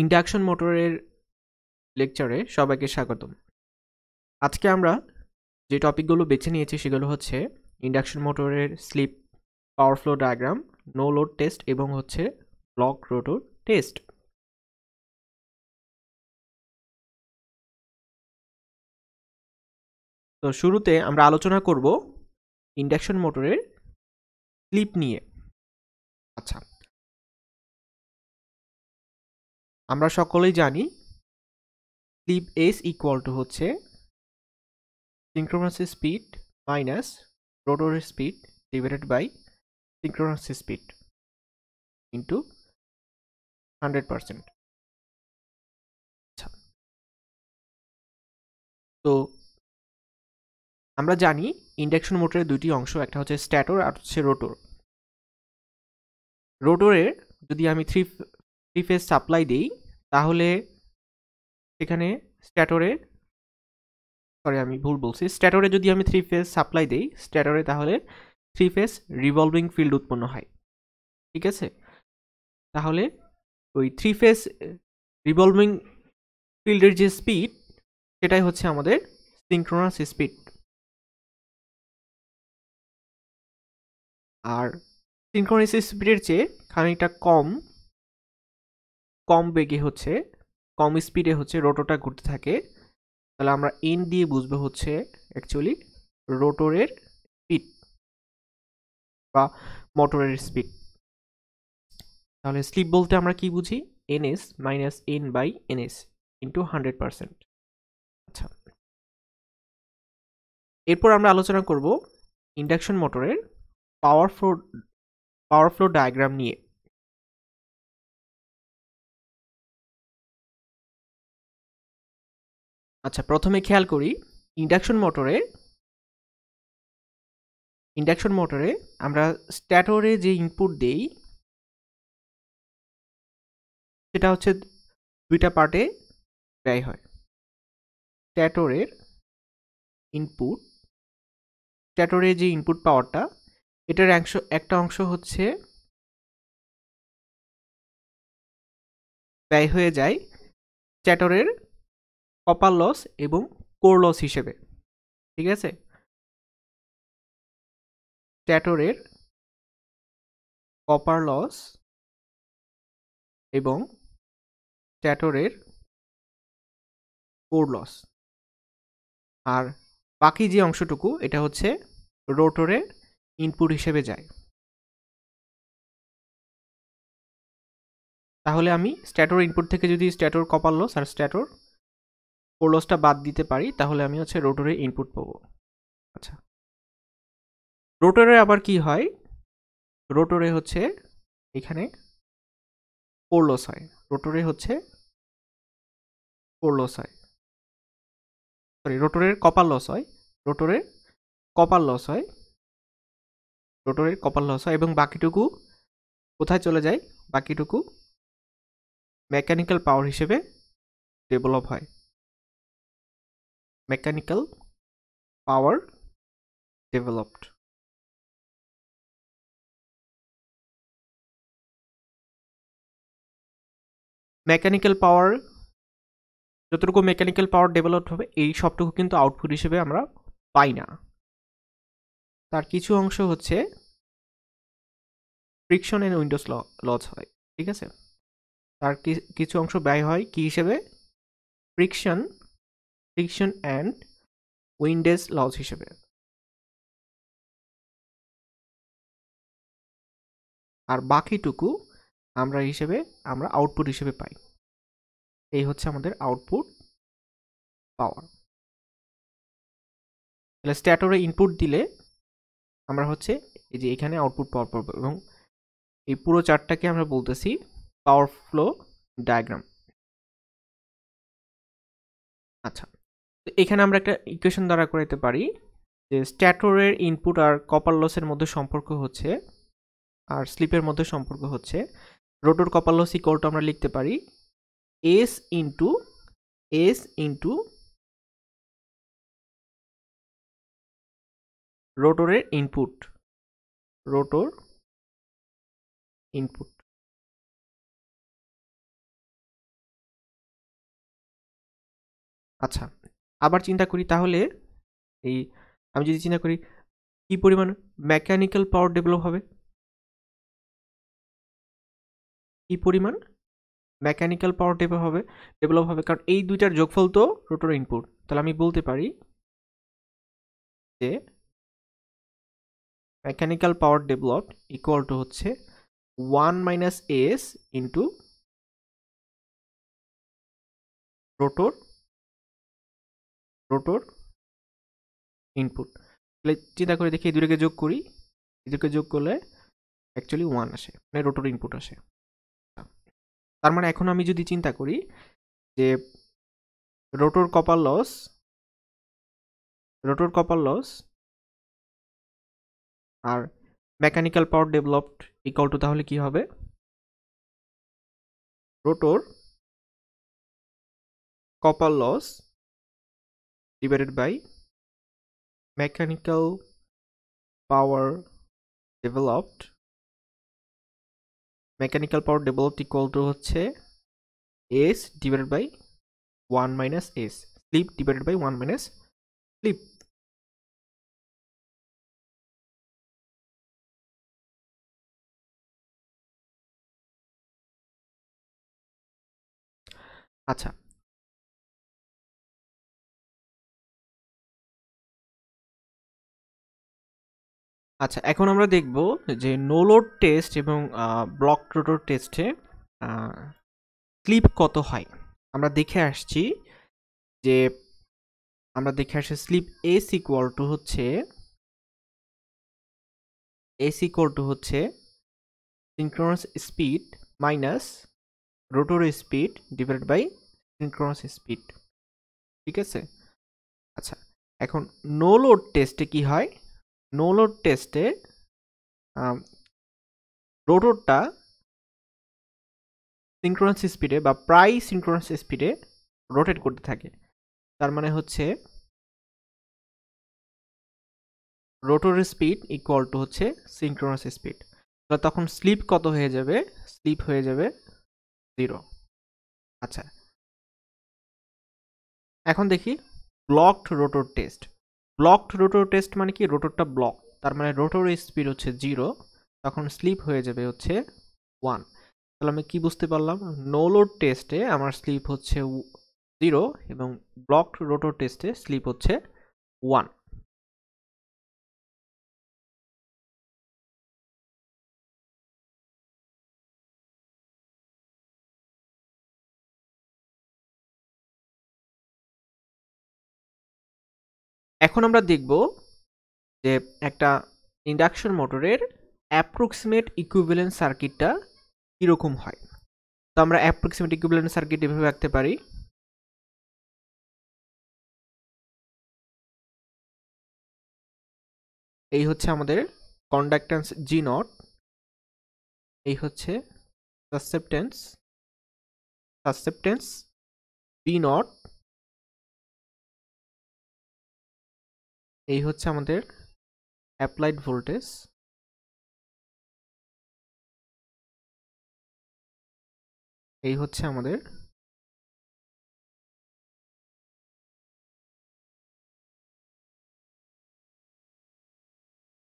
Induction মোটরের লেকচারে সবাইকে স্বাগতম। আজকে আমরা যে টপিকগুলো বেছে নিয়েছি সেগুলো হচ্ছে ইন্ডাকশন মোটরের slip, power flow diagram, no load test এবং হচ্ছে ব্লক রোটর টেস্ট। তো শুরুতে আমরা আলোচনা করব ইন্ডাকশন মোটরের স্লিপ নিয়ে। আচ্ছা, আমরা সকলেই জানি স্লিপ এস ইকুয়াল টু হচ্ছে সিনক্রোনাস স্পিড মাইনাস রোটরের speed divided by synchronous speed into 100%। আচ্ছা, তো আমরা জানি ইন্ডাকশন মোটরের দুইটি অংশ, একটা হচ্ছে স্ট্যাটর আর হচ্ছে রোটর। রোটরের যদি আমি থ্রি ফেজ সাপ্লাই দিই তাহলে সেখানে স্ট্যাটরে যদি আমি থ্রি ফেজ সাপ্লাই দিই স্ট্যাটরে তাহলে থ্রি ফেজ রিভলভিং ফিল্ড উৎপন্ন হয়। ঠিক আছে, তাহলে ওই থ্রি ফেজ রিভলভিং ফিল্ডের যে স্পিড সেটাই হচ্ছে আমাদের সিনক্রোনাস স্পিড। আর সিনক্রোনাস স্পিডের চেয়ে খানিকটা কম বেগে হচ্ছে, কম স্পিডে হচ্ছে রোটরটা ঘুরতে থাকে। তাহলে আমরা এন দিয়ে বুঝবো হচ্ছে অ্যাকচুয়ালি রোটরের স্পিড বা মোটরের স্পিড। তাহলে স্লিপ বলতে আমরা কি বুঝি? NS minus N by NS into 100%। আচ্ছা, এরপর আমরা আলোচনা করব ইন্ডাকশন মোটরের পাওয়ার ফ্লো ডায়াগ্রাম নিয়ে। আচ্ছা, প্রথমে খেয়াল করি ইন্ডাকশন মোটরে আমরা স্ট্যাটরে যে ইনপুট দেই সেটা হচ্ছে দুইটা পার্টে ব্যয় হয়। স্ট্যাটরের যে ইনপুট পাওয়ারটা, এটার একটা অংশ হচ্ছে ব্যয় হয়ে যায় স্ট্যাটরের কপার লস এবং কোর লস হিসেবে। ঠিক আছে, স্ট্যাটরের কপার লস এবং স্ট্যাটরের কোর লস, আর বাকি যে অংশটুকু এটা হচ্ছে রোটরের ইনপুট হিসেবে যায়। তাহলে আমি স্ট্যাটর ইনপুট থেকে যদি স্ট্যাটর কপার লস আর স্ট্যাটর কোর লসটা বাদ দিতে পারি তাহলে আমি হচ্ছে রোটরের ইনপুট পাবো। আচ্ছা, রোটরে আবার কি হয়? রোটরে হচ্ছে এখানে কোর লস হয়, রোটরের কপার লস হয় এবং বাকিটুকু কোথায় চলে যায়? বাকিটুকু মেকানিক্যাল পাওয়ার হিসেবে ডেভেলপ হয়। Mechanical power developed. Mechanical power যতটুকু মেকানিক্যাল পাওয়ার ডেভেলপড হবে এই সবটুকু কিন্তু আউটপুট হিসেবে আমরা পাই না। তার কিছু অংশ হচ্ছে ফ্রিকশন এন্ড উইন্ডোজ লস হয়। ঠিক আছে, তার কিছু অংশ ব্যয় হয় কি হিসেবে? ফ্রিকশন অ্যান্ড উইন্ডোজ লস হিসেবে। আর বাকিটুকু আমরা আউটপুট হিসেবে পাই। এই হচ্ছে আমাদের আউটপুট পাওয়ার। তাহলে স্ট্যাটরে ইনপুট দিলে আমরা হচ্ছে এই যে এখানে আউটপুট পাওয়ার পাবো এবং এই পুরো চার্টটাকে আমরা বলতেছি পাওয়ার ফ্লো ডায়াগ্রাম। আচ্ছা, তো এখানে আমরা একটা ইকুয়েশন দ্বারা করাইতে পারি যে স্ট্যাটরের ইনপুট আর কপার লসের মধ্যে সম্পর্ক হচ্ছে, আর স্লিপের মধ্যে সম্পর্ক হচ্ছে rotor copper loss equal to আমরা লিখতে পারি এস ইন্টু রোটর ইনপুট। আচ্ছা, আবার চিন্তা করি তাহলে এই আমি যদি চিন্তা করি কি পরিমাণ মেকানিক্যাল পাওয়ার ডেভেলপ হবে, কি পরিমাণ মেকানিক্যাল পাওয়ার ডেভেলপ হবে কারণ এই দুইটার যোগফল তো রোটর ইনপুট। তাহলে আমি বলতে পারি যে mechanical power develop equal to হচ্ছে 1 minus S into rotor rotor input. তাহলে চিন্তা করে দেখি এই দুটোকে যোগ করি, এই দুটোকে যোগ করলে অ্যাকচুয়ালি 1 আসে, মানে রোটর ইনপুট আসে। তার মানে এখন আমি যদি চিন্তা করি যে রোটর কপার লস আর mechanical power developed equal to তাহলে কি হবে, rotor copper loss divided by mechanical power developed equal to হচ্ছে S divided by 1 minus S, slip divided by 1 minus slip. আচ্ছা, আচ্ছা এখন আমরা দেখব যে নো লোড টেস্ট এবং ব্লক রোটর টেস্টে স্লিপ কত হয়। আমরা দেখে আসছি যে স্লিপ এস ইকুয়াল টু হচ্ছে synchronous speed minus rotor speed divided by synchronous speed, ঠিক আছে। আচ্ছা, এখন নো লোড টেস্টে কি হয়, নো লোড টেস্টে রোটরটা সিনক্রোনাস স্পিডে বা প্রায় সিনক্রোনাস স্পিডে রোটেট করতে থাকে। তার মানে হচ্ছে রোটর স্পিড ইকুয়াল টু হচ্ছে সিনক্রোনাস স্পিড। তাহলে তখন স্লিপ কত হয়ে যাবে, স্লিপ হয়ে যাবে 0। আচ্ছা, এখন দেখি blocked rotor test. Blocked rotor test মানে কি, রোটরটা ব্লক, তার মানে রোটরের স্পিড হচ্ছে 0, তখন স্লিপ হয়ে যাবে হচ্ছে 1। তাহলে আমি কি বুঝতে পারলাম, নো লোড টেস্টে আমার স্লিপ হচ্ছে 0 এবং ব্লকড রোটর টেস্টে স্লিপ হচ্ছে 1। এখন আমরা দেখব যে একটা ইন্ডাকশন মোটরের অ্যাপ্রক্সিমেট ইকুইভ্যালেন্ট সার্কিটটা কীরকম হয়। তো আমরা অ্যাপ্রক্সিমেট ইকুইভ্যালেন্ট সার্কিট এভাবে রাখতে পারি, এই হচ্ছে আমাদের কন্ডাক্ট্যান্স জি নট, এই হচ্ছে সাসেপ্টেন্স বি নট, এই হচ্ছে আমাদের অ্যাপ্লাইড ভোল্টেজ, এই হচ্ছে আমাদের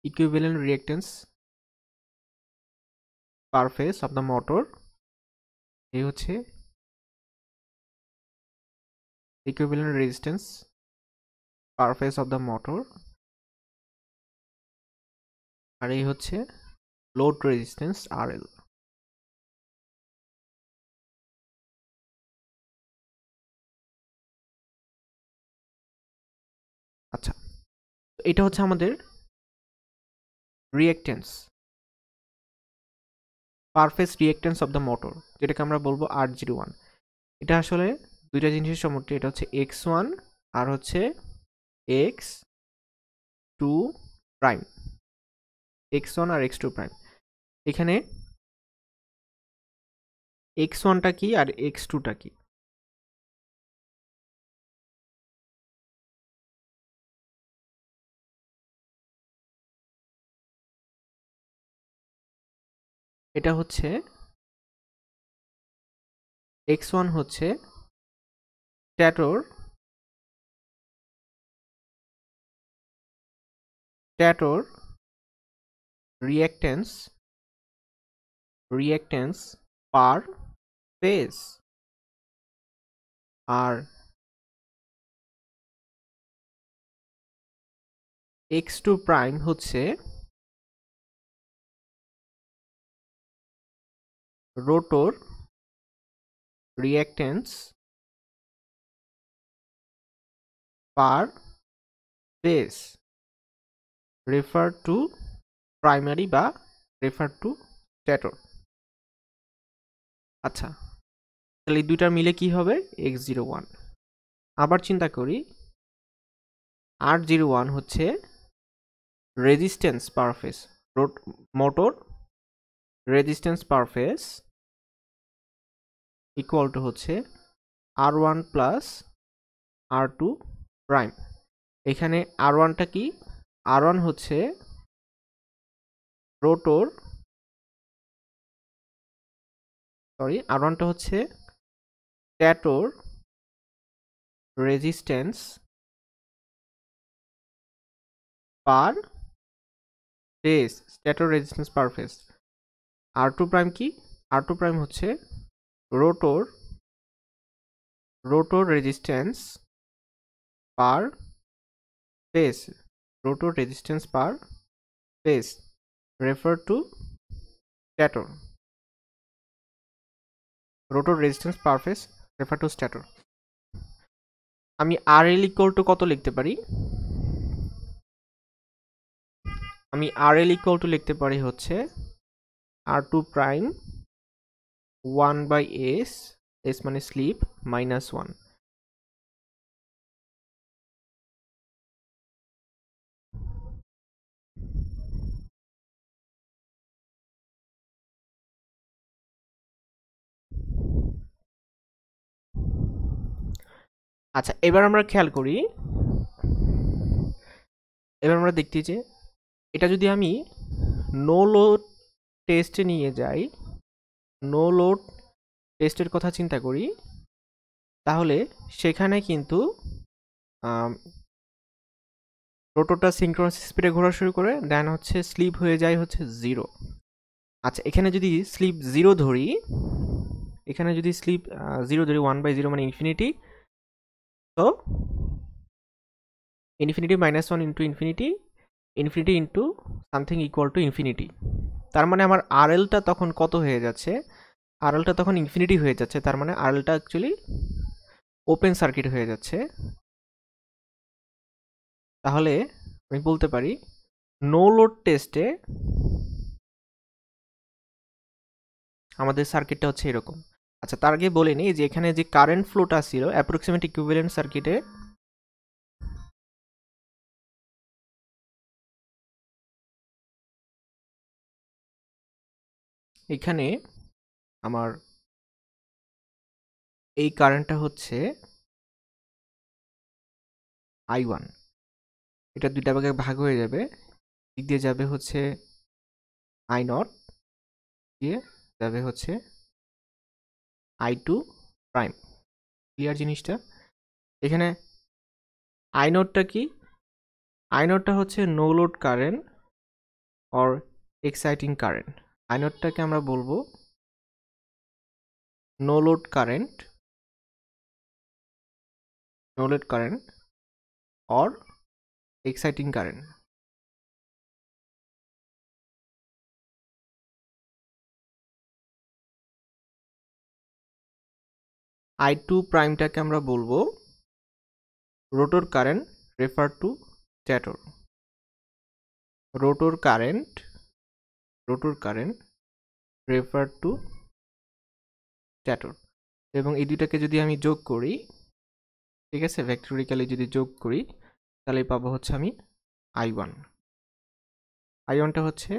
equivalent reactance per phase of the motor, এই হচ্ছে equivalent resistance per phase of the motor, আর এই হচ্ছে লোড রেজিস্ট্যান্স আরএল। আচ্ছা, এটা হচ্ছে আমাদের reactance, per phase reactance of the motor, যেটাকে আমরা বলবো R01। এটা আসলে দুইটা জিনিসের সমষ্টি, এটা হচ্ছে x1 আর হচ্ছে x2 প্রাইম, x1 আর x2 প্রাইম। এখানে x1টা কি আর x2টা কি, এটা হচ্ছে x1 হচ্ছে স্ট্যাটর স্ট্যাটর রিঅ্যাক্ট্যান্স পার ফেজ। আর x2 প্রাইম হচ্ছে rotor reactance per phase refer two primary বা রেফার টু স্ট্যাটর। আচ্ছা, তাহলে এই দুইটা মিলে কি হবে? x01। আবার চিন্তা করি, R01 হচ্ছে resistance per phase, motor resistance per phase equal to হচ্ছে R1 প্লাস R2 প্রাইম। এখানে R1টা কি? R1 হচ্ছে R1টা হচ্ছে stator resistance per phase, stator resistance per phase. R2 prime কি? R2 প্রাইম হচ্ছে rotor resistance per phase, rotor resistance per phase refer to stator, rotor resistance per phase refer to stator. আমি RL equal to কত লিখতে পারি? আমি RL equal to লিখতে পারি হচ্ছে R2 প্রাইম 1/s, s মানে স্লিপ, -1। আচ্ছা, এবার আমরা খেয়াল করি, এবার আমরা দেখতে যে এটা যদি আমি নো লোড টেস্টে নিয়ে যাই, নো লোড টেস্টের কথা চিন্তা করি, তাহলে সেখানে কিন্তু রোটরটা সিনক্রোনাস স্পিডে ঘোরা শুরু করে, দেন হচ্ছে স্লিপ হয়ে যায় হচ্ছে 0। আচ্ছা, এখানে যদি স্লিপ 0 ধরি, এখানে যদি স্লিপ 0 ধরি, 1/0 মানে ইনফিনিটি, তো infinity -1 into infinity, infinity into something equal to infinity. তার মানে আমার RLটা তখন কত হয়ে যাচ্ছে? RLটা তখন ইনফিনিটি হয়ে যাচ্ছে, তার মানে RLটা অ্যাকচুয়ালি ওপেন সার্কিট হয়ে যাচ্ছে। তাহলে আমি বলতে পারি নো লোড টেস্টে আমাদের সার্কিটটা হচ্ছে এরকম। আচ্ছা, তার আগে বলে নিই যে এখানে যে কারেন্ট ফ্লোটা ছিল অ্যাপ্রক্সিমেট ইকুইভ্যালেন্ট সার্কিটে, এখানে আমার এই কারেন্টটা হচ্ছে I1। এটা দুইটা ভাগে ভাগ হয়ে যাবে, দিক দিয়ে যাবে হচ্ছে I0, দিয়ে যাবে হচ্ছে I2 প্রাইম। ক্লিয়ার জিনিসটা? এখানে I0টা কি? I0টা হচ্ছে no load current or exciting current. I0টাকে আমরা বলবো no load current or exciting current. I2 প্রাইমটাকে আমরা বলবো rotor current refer to stator, rotor current refer to stator. এবং এই দুইটাকে যদি আমি যোগ করি, ঠিক আছে, ভেক্টরিক্যালি যদি যোগ করি, তাহলে পাবো হচ্ছে আমি I1টা হচ্ছে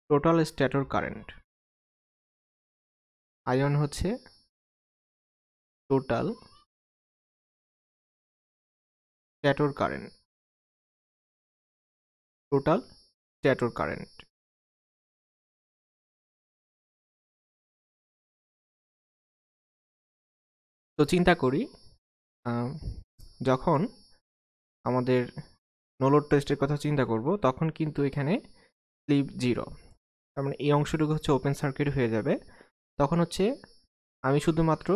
টোটাল স্ট্যাটর কারেন্ট, I1 হচ্ছে টোটাল স্ট্যাটর কারেন্ট, তো চিন্তা করি, যখন আমাদের নো লোড টেস্টের কথা চিন্তা করব, তখন কিন্তু এখানে স্লিপ 0, তার মানে এই অংশটুকু হচ্ছে ওপেন সার্কিট হয়ে যাবে। তখন হচ্ছে আমি শুধুমাত্র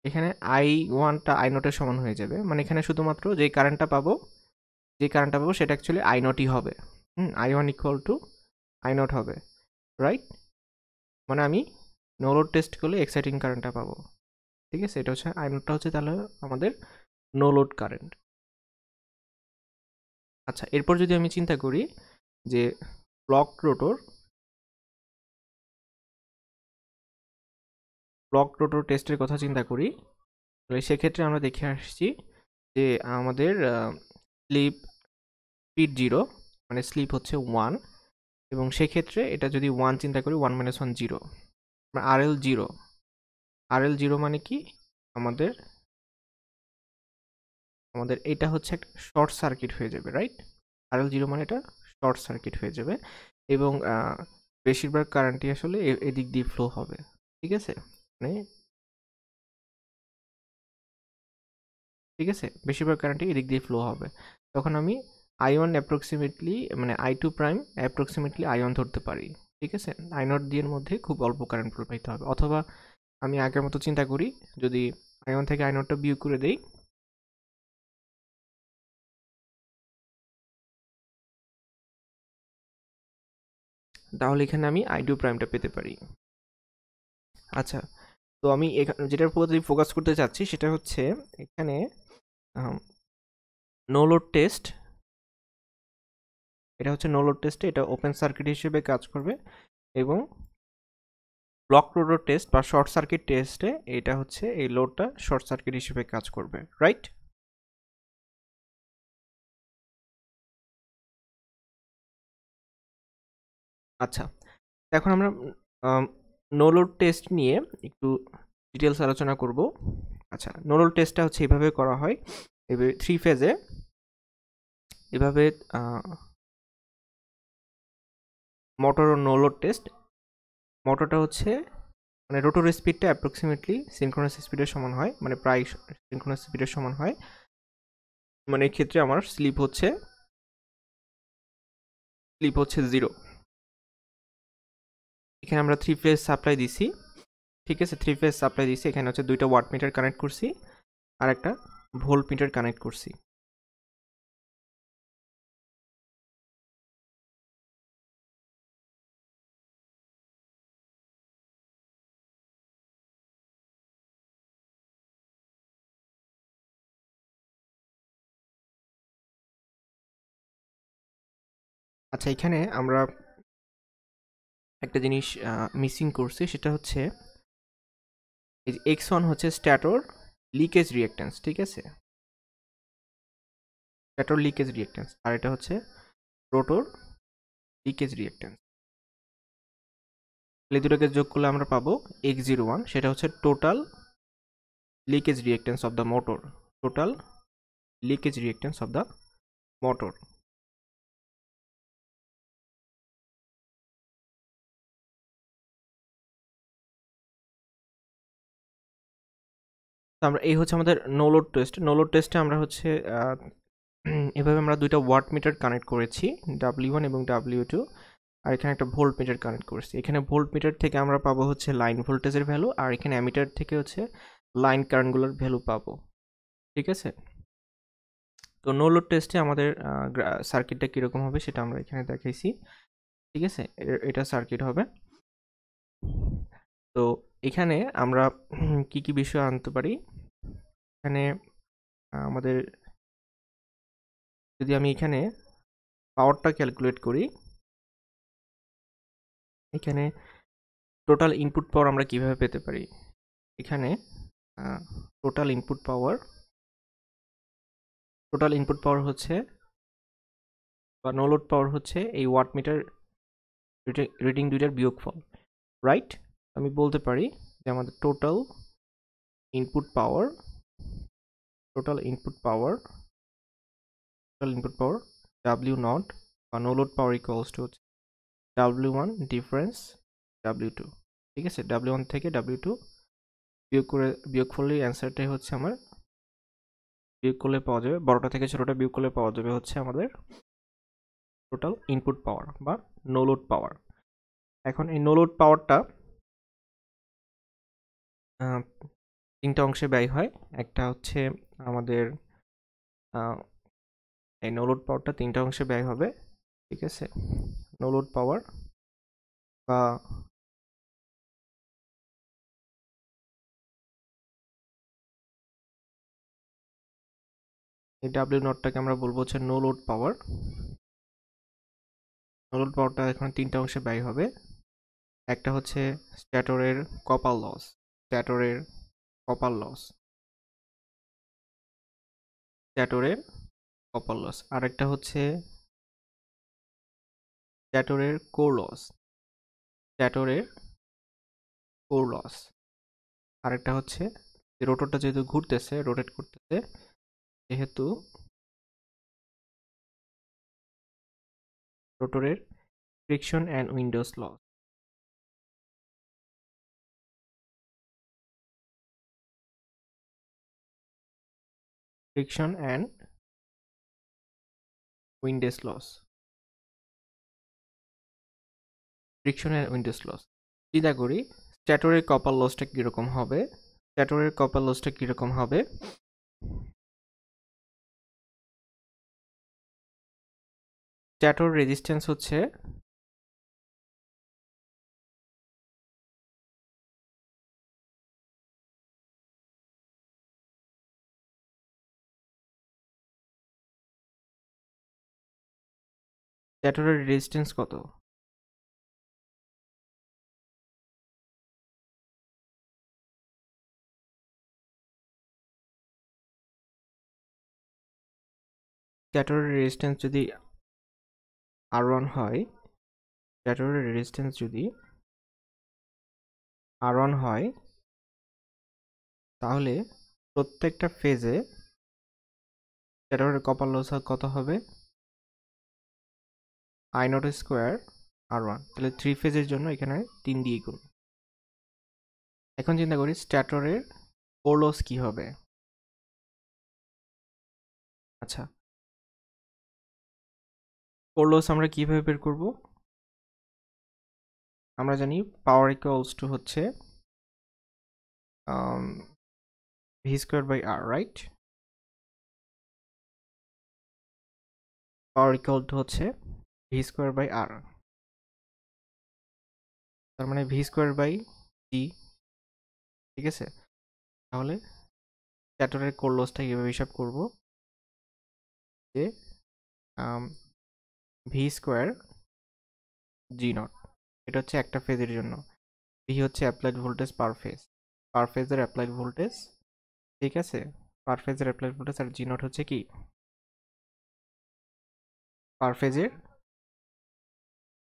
এখানে I1টা I0 এর সমান হয়ে যাবে, মানে এখানে শুধুমাত্র যে কারেন্টটা পাবো সেটা অ্যাকচুয়ালি I0ই হবে। I1 ইকুয়াল টু I0 হবে, রাইট? মানে আমি নো লোড টেস্ট করলে এক্সাইটিং কারেন্টটা পাবো, ঠিক আছে? এটা হচ্ছে I0টা হচ্ছে তাহলে আমাদের নো লোড কারেন্ট। আচ্ছা, এরপর যদি আমি চিন্তা করি যে ব্লক রোটর টেস্টের কথা চিন্তা করি, তাহলে সেক্ষেত্রে আমরা দেখে আসছি যে আমাদের স্লিপ স্পিড 0, মানে স্লিপ হচ্ছে 1, এবং সেক্ষেত্রে এটা যদি 1 চিন্তা করি, 1 - 1 0, RL 0। RL 0 মানে কি? আমাদের এটা হচ্ছে একটা শর্ট সার্কিট হয়ে যাবে, রাইট? RL 0 মানে এটা শর্ট সার্কিট হয়ে যাবে, এবং বেশিরভাগ কারেন্টই আসলে এদিক দিয়ে ফ্লো হবে, ঠিক আছে? মানে বেশিরভাগ কারেন্টই এদিক দিয়ে ফ্লো হবে। তখন আমি I1 অ্যাপ্রক্সিমেটলি, মানে I2 প্রাইম অ্যাপ্রক্সিমেটলি I1 ধরতে পারি, ঠিক আছে? I0 দিয়ে মধ্যে খুব অল্প কারেন্ট প্রবাহিত হবে। অথবা আমি আগের মতো চিন্তা করি, যদি I1 থেকে I0টা বিয়োগ করে দেই, তাহলে এখানে আমি I2 প্রাইমটা পেতে পারি। আচ্ছা, তো আমি যেটার উপর ফোকাস করতে চাচ্ছি সেটা হচ্ছে এখানে নো লোড টেস্ট। এটা হচ্ছে নো লোড টেস্টে এটা ওপেন সার্কিট হিসেবে কাজ করবে, এবং ব্লক রোডর টেস্ট বা শর্ট সার্কিট টেস্টে এটা হচ্ছে এই লোডটা শর্ট সার্কিট হিসেবে কাজ করবে, রাইট? আচ্ছা, এখন আমরা নো লোড টেস্ট নিয়ে একটু ডিটেলস আলোচনা করব। আচ্ছা, নো লোড টেস্টটা হচ্ছে এভাবে করা হয়, এভাবে 3 ফেজে, এভাবে মোটর ও নো লোড টেস্ট। মোটরটা হচ্ছে, মানে রোটর স্পিডটা অ্যাপ্রক্সিমেটলি সিনক্রোনাস স্পিডের সমান হয়, মানে প্রায় সিনক্রোনাস স্পিডের সমান হয়। মানে এই ক্ষেত্রে আমার স্লিপ হচ্ছে 0। এখানে আমরা 3 ফেজ সাপ্লাই দিছি, ঠিক আছে? 3 ফেজ সাপ্লাই দিছি, এখানে হচ্ছে 2টা ওয়াট মিটার কানেক্ট করছি আর একটা ভোল্ট মিটার কানেক্ট করছি। আচ্ছা, এখানে আমরা একটা জিনিস মিসিং করছি, সেটা হচ্ছে এই যে X1 হচ্ছে স্ট্যাটর লিকেজ রিঅ্যাক্ট্যান্স, ঠিক আছে? স্ট্যাটর লিকেজ রিঅ্যাক্ট্যান্স, আর এটা হচ্ছে রোটর লিকেজ রিঅ্যাক্ট্যান্স। এই দুটোকে যোগ করলে আমরা পাবো X01, সেটা হচ্ছে total leakage reactance of the motor, total leakage reactance of the motor. তো আমরা এই হচ্ছে আমাদের no load test. No load টেস্টে আমরা হচ্ছে এভাবে আমরা 2টা ওয়াট মিটার কানেক্ট করেছি, W1 এবং W2, আর এখানে একটা ভোল্ট মিটার কানেক্ট করেছি। এখানে ভোল্ট মিটার থেকে আমরা পাবো হচ্ছে লাইন ভোল্টেজের ভ্যালু, আর এখানে অ্যামিটার থেকে হচ্ছে লাইন কারেন্টগুলোর ভ্যালু পাবো, ঠিক আছে? তো নো লোড টেস্টে আমাদের সার্কিটটা কীরকম হবে সেটা আমরা এখানে দেখাইছি, ঠিক আছে? এটা সার্কিট হবে। তো এখানে আমরা কি কি বিষয় আনতে পারি, এখানে আমাদের যদি আমি এখানে পাওয়ারটা ক্যালকুলেট করি, এখানে টোটাল ইনপুট পাওয়ার আমরা কিভাবে পেতে পারি? এখানে টোটাল ইনপুট পাওয়ার হচ্ছে, বা নো লোড পাওয়ার হচ্ছে এই ওয়াট মিটার রিডিং দুইটার বিয়োগফল, রাইট? আমি বলতে পারি যে আমাদের টোটাল ইনপুট পাওয়ার W0 বা no load power equals to হচ্ছে W1 ডিফারেন্স W2, ঠিক আছে? W1 থেকে W2 বিয়োগ করলে অ্যান্সারটাই হচ্ছে আমার বিয়োগ করলে পাওয়া যাবে, বড়টা থেকে ছোটটা বিয়োগ করলে পাওয়া যাবে হচ্ছে আমাদের টোটাল ইনপুট পাওয়ার বা নো লোড পাওয়ার। এখন এই নো লোড পাওয়ারটা তিনটা অংশে ব্যয় হয়। একটা হচ্ছে আমাদের এই নো লোড পাওয়ারটা তিনটা অংশে ব্যয় হবে, ঠিক আছে। নো লোড পাওয়ার বা এই ডাব্লিউ নটটাকে আমরা বলবো হচ্ছে no load power. No load পাওয়ারটা এখন তিনটা অংশে ব্যয় হবে। একটা হচ্ছে স্ট্যাটরের কপার লস, স্ট্যাটরের কপার লস, স্ট্যাটরের কপার লস। আরেকটা হচ্ছে স্ট্যাটরের কোর লস, স্ট্যাটরের কোর লস। আরেকটা হচ্ছে রোটরটা যেহেতু ঘুরতেছে, রোটেট করতেছে, যেহেতু রোটরের friction and Windows loss, friction and Windows loss, friction and Windows loss. চিন্তা করি স্ট্যাটরের কপার লসটা কীরকম হবে। স্ট্যাটরের কপার লসটা কীরকম হবে, স্ট্যাটর রেজিস্ট্যান্স হচ্ছে স্ট্যাটরের রেজিস্ট্যান্স কত? স্ট্যাটরের রেজিস্ট্যান্স যদি R1 হয়, স্ট্যাটরের রেজিস্ট্যান্স যদি R1 হয়, তাহলে প্রত্যেকটা ফেজে স্ট্যাটরের কপার লস কত হবে? I naught square R1। তাহলে 3 ফেজের জন্য এখানে 3 দিয়ে গুণ। এখন চিন্তা করি স্ট্যাটরের কোর লস কি হবে। আচ্ছা, কোর লস আমরা কিভাবে বের করব? আমরা জানি পাওয়ার ইকুয়ালস টু হচ্ছে V square by R, right? Power equal to হচ্ছে ভি স্কোয়ার বাই আর, তার মানে ভি স্কোয়ার বাই টি, ঠিক আছে। তাহলে স্ট্যাটরের কোর লসটা কীভাবে হিসাব করব, যে ভি স্কোয়ার জি নট, এটা হচ্ছে একটা ফেজের জন্য। ভি হচ্ছে applied voltage per phase, per ফেজের অ্যাপ্লাইড ভোল্টেজ, ঠিক আছে। পার ফেজের অ্যাপ্লাইড ভোল্টেজ, আর জি নট হচ্ছে কি পার ফেজের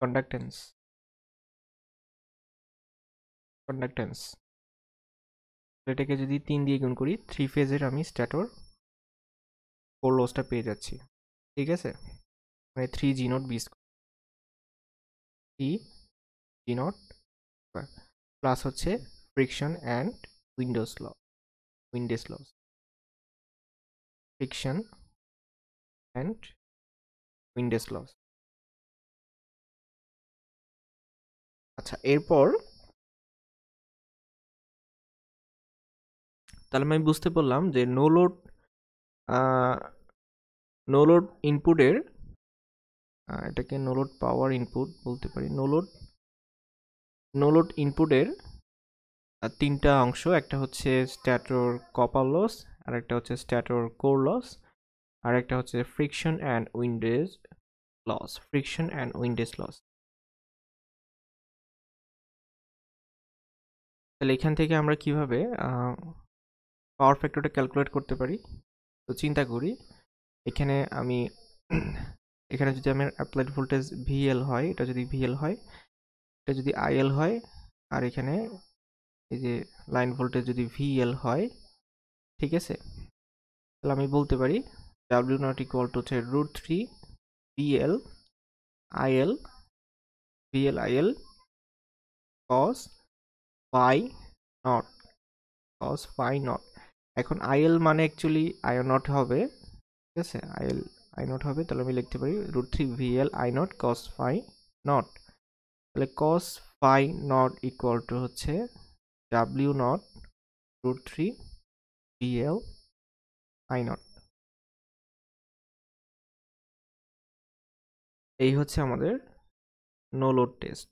কন্ডাক্টেন্স, কন্ডাক্টেন্স। এটাকে যদি 3 দিয়ে গুণ করি, 3 ফেজের আমি স্ট্যাটর কোর লসটা পেয়ে যাচ্ছি, ঠিক আছে। মানে 3 G naught B square, 3 G naught square plus হচ্ছে friction and windage loss, windage loss, friction and Windows loss. আচ্ছা, এরপর তাহলে আমি বুঝতে পারলাম যে নো লোড ইনপুটের, এটাকে নো লোড পাওয়ার ইনপুট বলতে পারি। নো লোড ইনপুটের তিনটা অংশ, একটা হচ্ছে স্ট্যাটর কপার লস, আর একটা হচ্ছে স্ট্যাটর কোর লস, আর একটা হচ্ছে friction and Windows loss, friction and Windows loss. তাহলে এখান থেকে আমরা কিভাবে পাওয়ার ফ্যাক্টরটা ক্যালকুলেট করতে পারি। তো চিন্তা করি এখানে আমি এখানে যদি আমার অ্যাপ্লাইড ভোল্টেজ ভিএল হয়, এটা যদি ভিএল হয়, এটা যদি আইএল হয়, আর এখানে এই যে লাইন ভোল্টেজ যদি ভিএল হয়, ঠিক আছে। তাহলে আমি বলতে পারি ডাব্লিউ নট ইকুয়াল টু হচ্ছে √3 VL IL, VL IL cos phi naught, cos phi naught. এখন আইএল মানে অ্যাকচুয়ালি আই নট হবে, ঠিক আছে, আই নট হবে, তাহলে আমি লিখতে পারি √3 VL I naught cos phi নট, তাহলে cos phi naught equal to হচ্ছে W naught √3 VL I naught. এই হচ্ছে আমাদের no load test.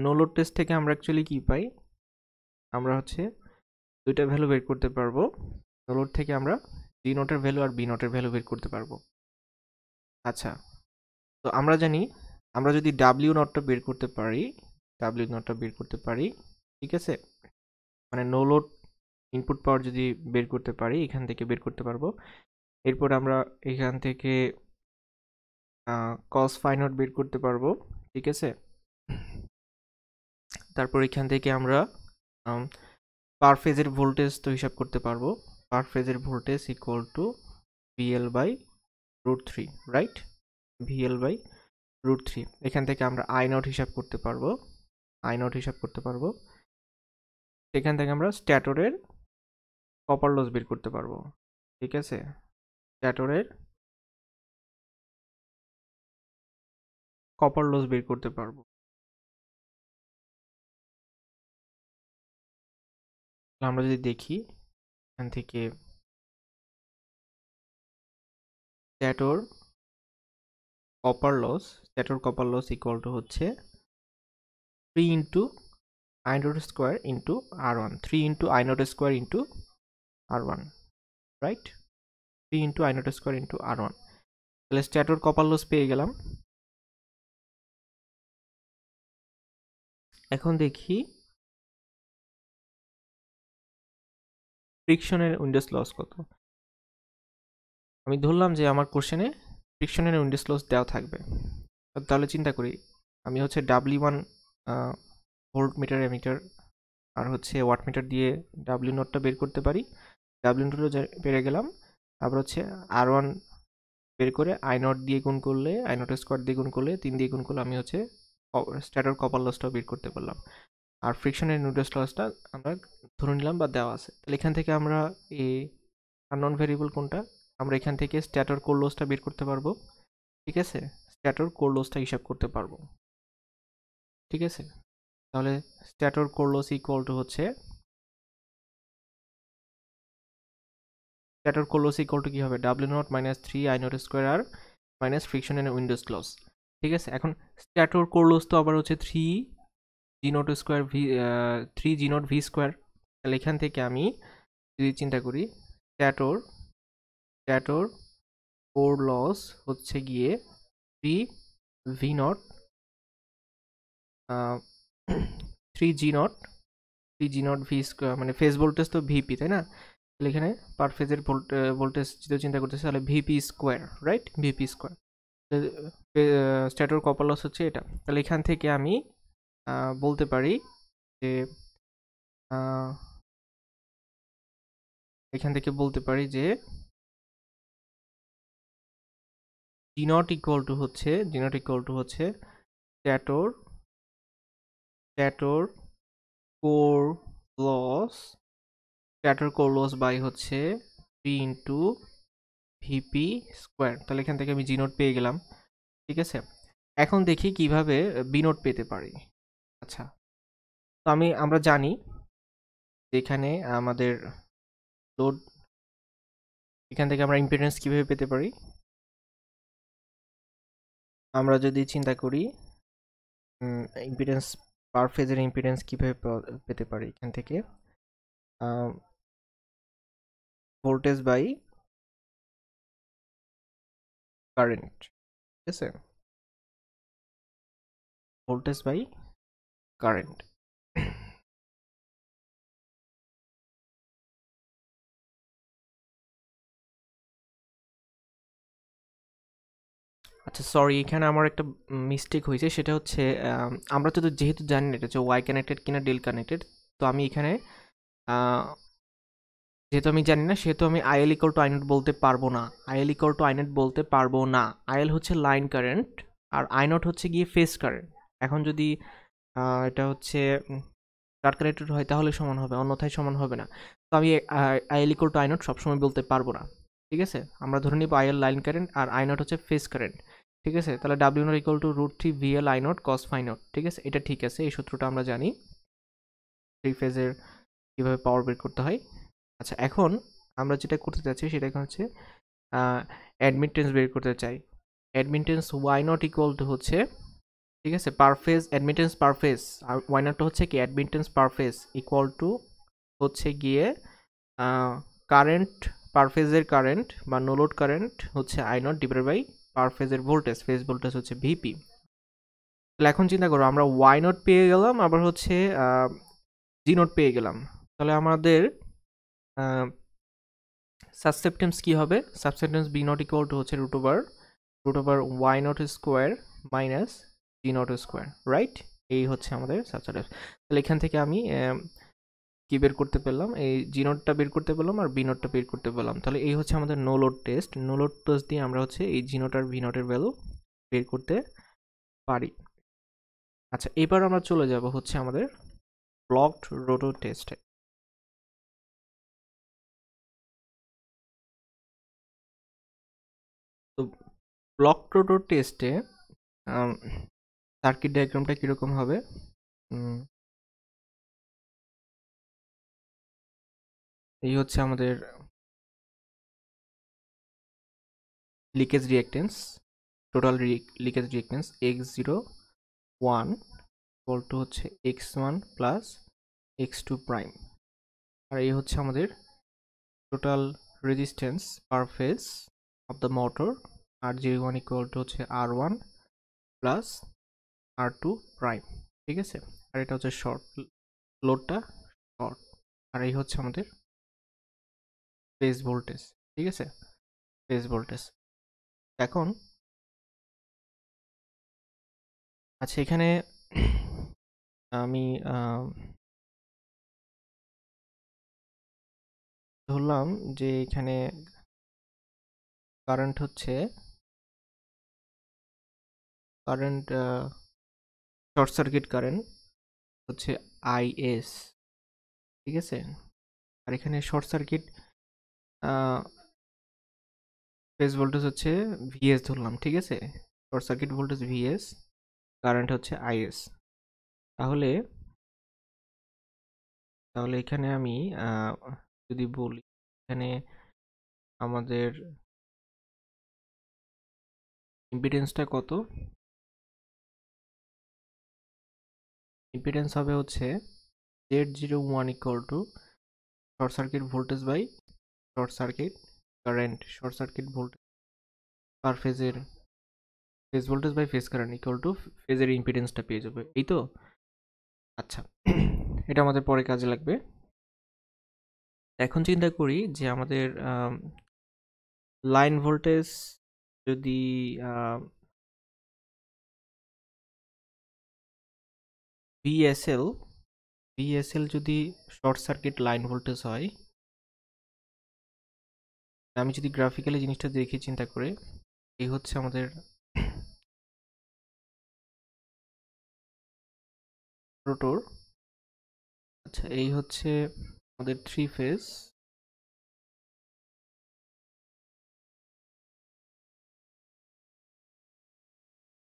No load test থেকে আমরা অ্যাকচুয়ালি কি পাই, আমরা হচ্ছে দুইটা ভ্যালু বের করতে পারবো। নো লোড থেকে আমরা জি নোটের ভ্যালু আর বি নোটের ভ্যালু বের করতে পারবো। আচ্ছা, তো আমরা জানি আমরা যদি ডাব্লিউ নটটা বের করতে পারি, ঠিক আছে, মানে নো লোড ইনপুট পাওয়ার যদি বের করতে পারি, এখান থেকে বের করতে পারবো। এরপর আমরা এখান থেকে কস ফাই নট বের করতে পারবো, ঠিক আছে। তারপর এখান থেকে আমরা পার ফেজের ভোল্টেজ তো হিসাব করতে পারবো। পার ফেজের voltage equal to VL by √3, right, VL by √3। এখান থেকে আমরা আই নট হিসাব করতে পারবো, সেখান থেকে আমরা স্ট্যাটরের কপার লস বের করতে পারবো, ঠিক আছে, স্ট্যাটরের কপার লস বের করতে পারবো। আমরা যদি দেখি এখান থেকে স্ট্যাটর কপার লস ইকুয়াল টু হচ্ছে 3 into I naught square into R1, 3 into I naught square into R1, right, 3 into I naught square into R1। তাহলে স্ট্যাটর কপার লস পেয়ে গেলাম। এখন দেখি ফ্রিকশনের উইন্ডোজ লস কত। আমি ধরলাম যে আমার কোশ্চেনে ফ্রিকশনের উইন্ডোজ লস দেওয়া থাকবে, তাহলে চিন্তা করি আমি হচ্ছে W1 ভোল্ট মিটার এমিটার আর হচ্ছে ওয়াট মিটার দিয়ে ডাব্লিউ নটটা বের করতে পারি। ডাব্লিউ নটও পেরে গেলাম। আবার হচ্ছে R1 বের করে আই নট দিয়ে গুণ করলে, আই নট স্কোয়ার দিয়ে গুণ করলে, 3 দিয়ে গুণ করলে আমি হচ্ছে স্ট্যাটর কপার লসটাও বের করতে পারলাম। আর ফ্রিকশনের নিউট্রাল লসটা আমরা ধরে নিলাম বা দেওয়া আছে। তাহলে এখান থেকে আমরা আননোন ভেরিয়েবল কোনটা, আমরা এখান থেকে স্ট্যাটর কোর লসটা বের করতে পারবো, ঠিক আছে, স্ট্যাটর কোর লসটা হিসাব করতে পারবো, ঠিক আছে। তাহলে stator core loss equal to হচ্ছে stator core loss equal to কি হবে, W naught minus 3 I naught square R minus friction and windows loss, ঠিক আছে। এখন স্ট্যাটর কোর লস তো আবার হচ্ছে 3 G not square V square. তাহলে এখান থেকে আমি যদি চিন্তা করি স্ট্যাটর কোর লস হচ্ছে গিয়ে 3 V not 3 G not V square, মানে ফেজ ভোল্টেজ তো VP, তাই না। তাহলে এখানে পার ফেজের ভোল্টেজ যদি চিন্তা করতেছে তাহলে VP square, right, VP square. Stator copper loss হচ্ছে এটা। তাহলে এখান থেকে আমি বলতে পারি যে G নট ইকুয়াল টু হচ্ছে স্ট্যাটর কোর লস বাই হচ্ছে 3 ইন্টু VP স্কোয়ার। তাহলে এখান থেকে আমি G নোট পেয়ে গেলাম, ঠিক আছে। এখন দেখি কিভাবে B নোট পেতে পারি। আচ্ছা, তো আমরা জানি এখানে আমাদের লোড, এখান থেকে আমরা ইম্পিডেন্স কিভাবে পেতে পারি। আমরা যদি চিন্তা করি ইম্পিডেন্স, পার ফেজের ইম্পিডেন্স কিভাবে পেতে পারি, এখান থেকে ভোল্টেজ বাই কারেন্ট, ঠিক আছে, ভোল্টেজ বাই কারেন্ট। আচ্ছা সরি, এখানে আমার একটা মিস্টেক হয়েছে, সেটা হচ্ছে আমরা তো যেহেতু জানি না এটা হচ্ছে ওয়াই কানেক্টেড কিনা ডেল কানেক্টেড, তো আমি এখানে যেহেতু আমি জানি না সেহেতু আমি IL equal to I naught বলতে পারবো না। আইএল হচ্ছে লাইন কারেন্ট আর আই নট হচ্ছে গিয়ে ফেজ কারেন্ট। এখন যদি এটা হচ্ছে স্টার কানেক্টেড হয় তাহলে সমান হবে, অন্যথায় সমান হবে না। তো আমি IL equal to I naught সবসময় বলতে পারবো না, ঠিক আছে। আমরা ধরে নিব আইএল লাইন কারেন্ট আর আই নট হচ্ছে ফেজ কারেন্ট, ঠিক আছে। তাহলে W naught equal to √3 VL I naught cos phi naught, ঠিক আছে। এটা ঠিক আছে, এই সূত্রটা আমরা জানি থ্রি ফেজের কীভাবে পাওয়ার বের করতে হয়। আচ্ছা, এখন আমরা যেটা করতে চাচ্ছি সেটা হচ্ছে অ্যাডমিটেন্স বের করতে চাই। Admittance Y naught equal to হচ্ছে, ঠিক আছে, per phase admittance per phase, আর ওয়াই নটটা হচ্ছে কি admittance per phase equal to হচ্ছে গিয়ে কারেন্ট, পার ফেজের কারেন্ট বা নো লোড কারেন্ট হচ্ছে I naught divided by per ফেজের ভোল্টেজ, ফেজ ভোল্টেজ হচ্ছে ভিপি। তাহলে এখন চিন্তা করো, আমরা ওয়াই নট পেয়ে গেলাম, আবার হচ্ছে জি নট পেয়ে গেলাম। তাহলে আমাদের সাবসেপ্টেন্স কি হবে? Susceptance B naught equal to হচ্ছে √ওভার Y naught square minus G naught square, right? এই হচ্ছে আমাদের সাবসেপ্টেন্স। তাহলে এখান থেকে আমি কি বের করতে পেলাম? এই জি নটটা বের করতে পেলাম আর বি নটটা বের করতে পেলাম। তাহলে এই হচ্ছে আমাদের no load test. No load test দিয়ে আমরা হচ্ছে এই জি নট আর ভি নটের ভ্যালু বের করতে পারি। আচ্ছা, এবার আমরা চলে যাব হচ্ছে আমাদের ব্লকড রোটর টেস্টে। তো ব্লকড রোটর টেস্টে সার্কিট ডায়াগ্রামটা কীরকম হবে? এই হচ্ছে আমাদের leakage reactance, total leakage reactance x01 equal to হচ্ছে x1 প্লাস x2 প্রাইম, আর এই হচ্ছে আমাদের total resistance per phase of the motor, আর J1 ইকুয়াল টু হচ্ছে R1 প্লাস R2 প্রাইম, ঠিক আছে। আর এটা হচ্ছে শর্ট, লোডটা শর্ট, আর এই হচ্ছে আমাদের ফেজ ভোল্টেজ, ঠিক আছে, ফেজ ভোল্টেজ। এখন আচ্ছা, এখানে আমি ধরলাম যে এখানে কারেন্ট হচ্ছে শর্ট সার্কিট কারেন্ট হচ্ছে আইএস, ঠিক আছে। আর এখানে শর্ট সার্কিট ফেজ ভোল্টেজ হচ্ছে ভিএস ধরলাম, ঠিক আছে। Short circuit voltage VS, current হচ্ছে আইএস। তাহলে তাহলে এখানে আমি যদি বলি, এখানে আমাদের ইম্পিডেন্সটা কত? ইম্পিডেন্স হবে হচ্ছে Z01 equal to short circuit voltage by short circuit current, short circuit voltage per ফেজের phase voltage by phase current equal to ফেজের ইম্পিডেন্সটা পেয়ে যাবে, এই তো। আচ্ছা, এটা আমাদের পরে কাজে লাগবে। এখন চিন্তা করি যে আমাদের লাইন ভোল্টেজ যদি ভিএসএল যদি শর্ট সার্কিট লাইন ভোল্টেজ হয়, আমি যদি গ্রাফিক্যালি জিনিসটা দেখি, চিন্তা করে, এই হচ্ছে আমাদের রোটর, আচ্ছা, এই হচ্ছে আমাদের থ্রি ফেজ,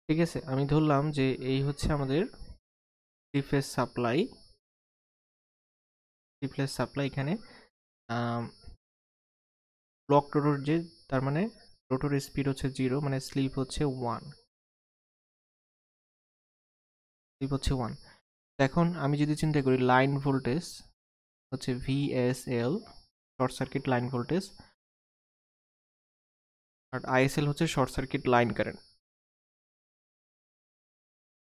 ঠিক আছে। আমি ধরলাম যে এই হচ্ছে আমাদের থ্রি ফেজ সাপ্লাই, এখানে ব্লক রোটর, যে তার মানে রোটরের স্পিড হচ্ছে 0, মানে স্লিপ হচ্ছে 1। এখন আমি যদি চিন্তা করি লাইন ভোল্টেজ হচ্ছে VSL, short circuit line voltage, আর আইএসএল হচ্ছে শর্ট সার্কিট লাইন কারেন্ট,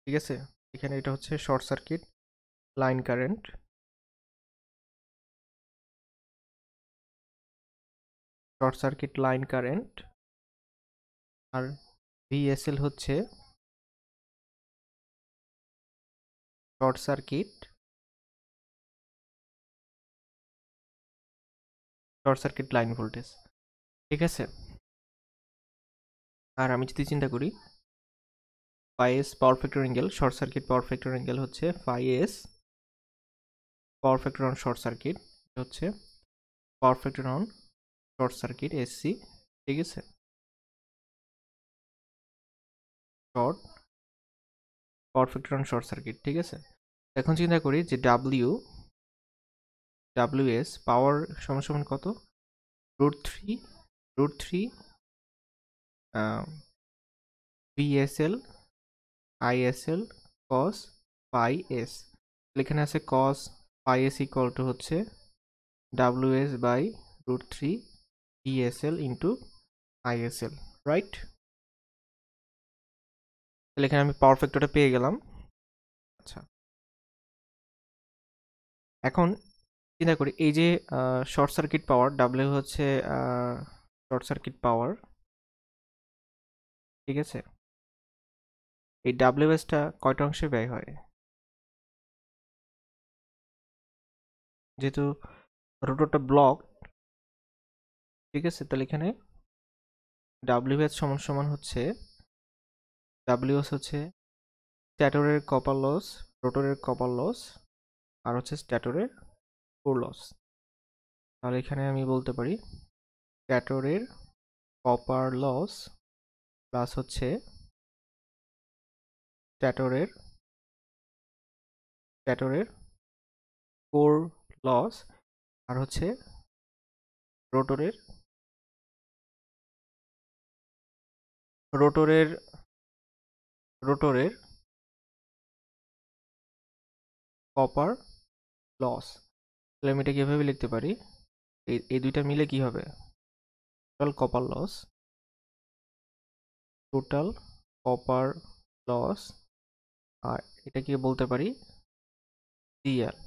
ঠিক আছে। এখানে এটা হচ্ছে শর্ট সার্কিট লাইন কারেন্ট, আর ভিএসএল হচ্ছে শর্ট সার্কিট লাইন ভোল্টেজ, ঠিক আছে। আর আমি যদি চিন্তা করি phi S power factor angle, short circuit power factor angle হচ্ছে phi S power factor on short circuit হচ্ছে power factor on short circuit SC, ঠিক আছে, short power factor on short circuit, ঠিক আছে। এখন চিন্তা করি যে ডাব্লিউএস পাওয়ার সমান সমান কত, √3 VSL ISL cos phi S. এখানে আছে cos phi S equal to হচ্ছে WS by √3 VSL into ISL, right. তাহলে এখানে আমি পাওয়ার ফ্যাক্টরটা পেয়ে গেলাম। আচ্ছা, এখন চিন্তা করি এই যে শর্ট সার্কিট পাওয়ার ডাব্লিউ হচ্ছে শর্ট সার্কিট পাওয়ার, ঠিক আছে। এই ডাব্লিউএসটা কয়টা অংশে ব্যয় হয়, যেহেতু রোটরটা ব্লক, ঠিক আছে, তাহলে এখানে ডাব্লিউএস সমান সমান হচ্ছে ডাব্লিউএস হচ্ছে স্ট্যাটরের কপার লস, রোটরের কপার লস, আর হচ্ছে স্ট্যাটরের কোর লস। তাহলে এখানে আমি বলতে পারি স্ট্যাটরের কপার লস প্লাস হচ্ছে স্ট্যাটরের কোর লস, আর হচ্ছে রোটরের রোটরের রোটরের কপার লস। তাহলে আমি এটা কিভাবে লিখতে পারি, এই দুইটা মিলে কি হবে, total copper loss, total copper loss, আর এটাকে বলতে পারি সিএল,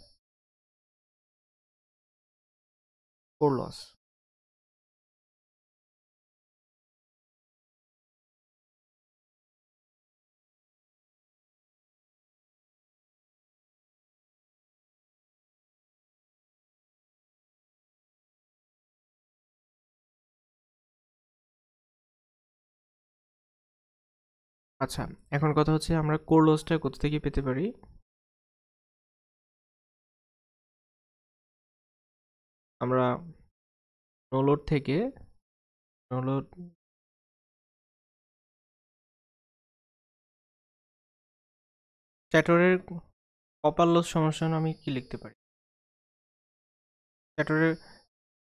কোর লস। আচ্ছা, এখন কথা হচ্ছে আমরা কোর লসটা কোথা থেকে পেতে পারি। আমরা নো লোড থেকে নো লোড স্ট্যাটরের কপার লস সমান আমি কি লিখতে পারি, স্ট্যাটরের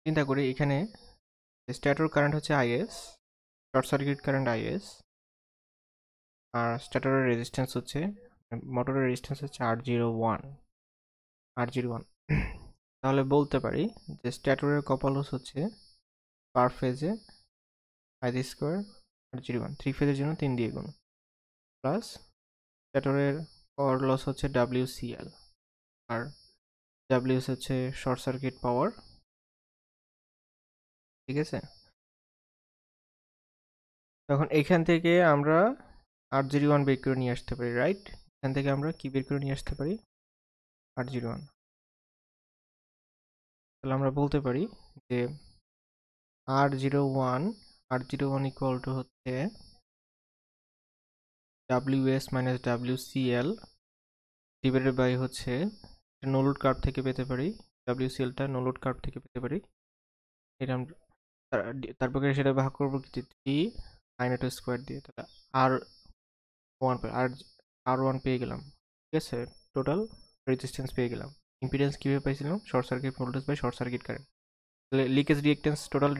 চিন্তা করি এখানে স্ট্যাটর কারেন্ট হচ্ছে IS, short circuit current IS, আর স্ট্যাটরের রেজিস্ট্যান্স হচ্ছে মোটরের রেজিস্ট্যান্স হচ্ছে R01 তাহলে বলতে পারি যে স্ট্যাটরের কপার লস হচ্ছে পার ফেজে আই স্কোয়ার R01, 3 ফেজের জন্য 3 দিয়ে গুণ, প্লাস স্ট্যাটরের পাওয়ার লস হচ্ছে WCL, আর ডাব্লিউএস হচ্ছে শর্ট সার্কিট পাওয়ার, ঠিক আছে। তখন এখান থেকে আমরা R01 বের করে নিয়ে আসতে পারি, রাইট। এখান থেকে আমরা কি বের করে নিয়ে আসতে পারি, R01। তাহলে আমরা বলতে পারি যে R01 ইকুয়াল টু হচ্ছে WS minus WCL divided by হচ্ছে নো লোড কার্ভ থেকে পেতে পারি, WCLটা নো লোড কার্ভ থেকে পেতে পারি, এটা তারপরে সেটা ভাগ করবো কি 3 দিয়ে, তাহলে আর ওয়ান পেয়ে গেলাম, ঠিক আছে। টোটাল রেজিস্ট্যান্স পেয়ে গেলাম। ইম্পিডেন্স কিভাবে পাইছিলাম, short circuit voltage by short circuit current. তাহলে leakage reactance, total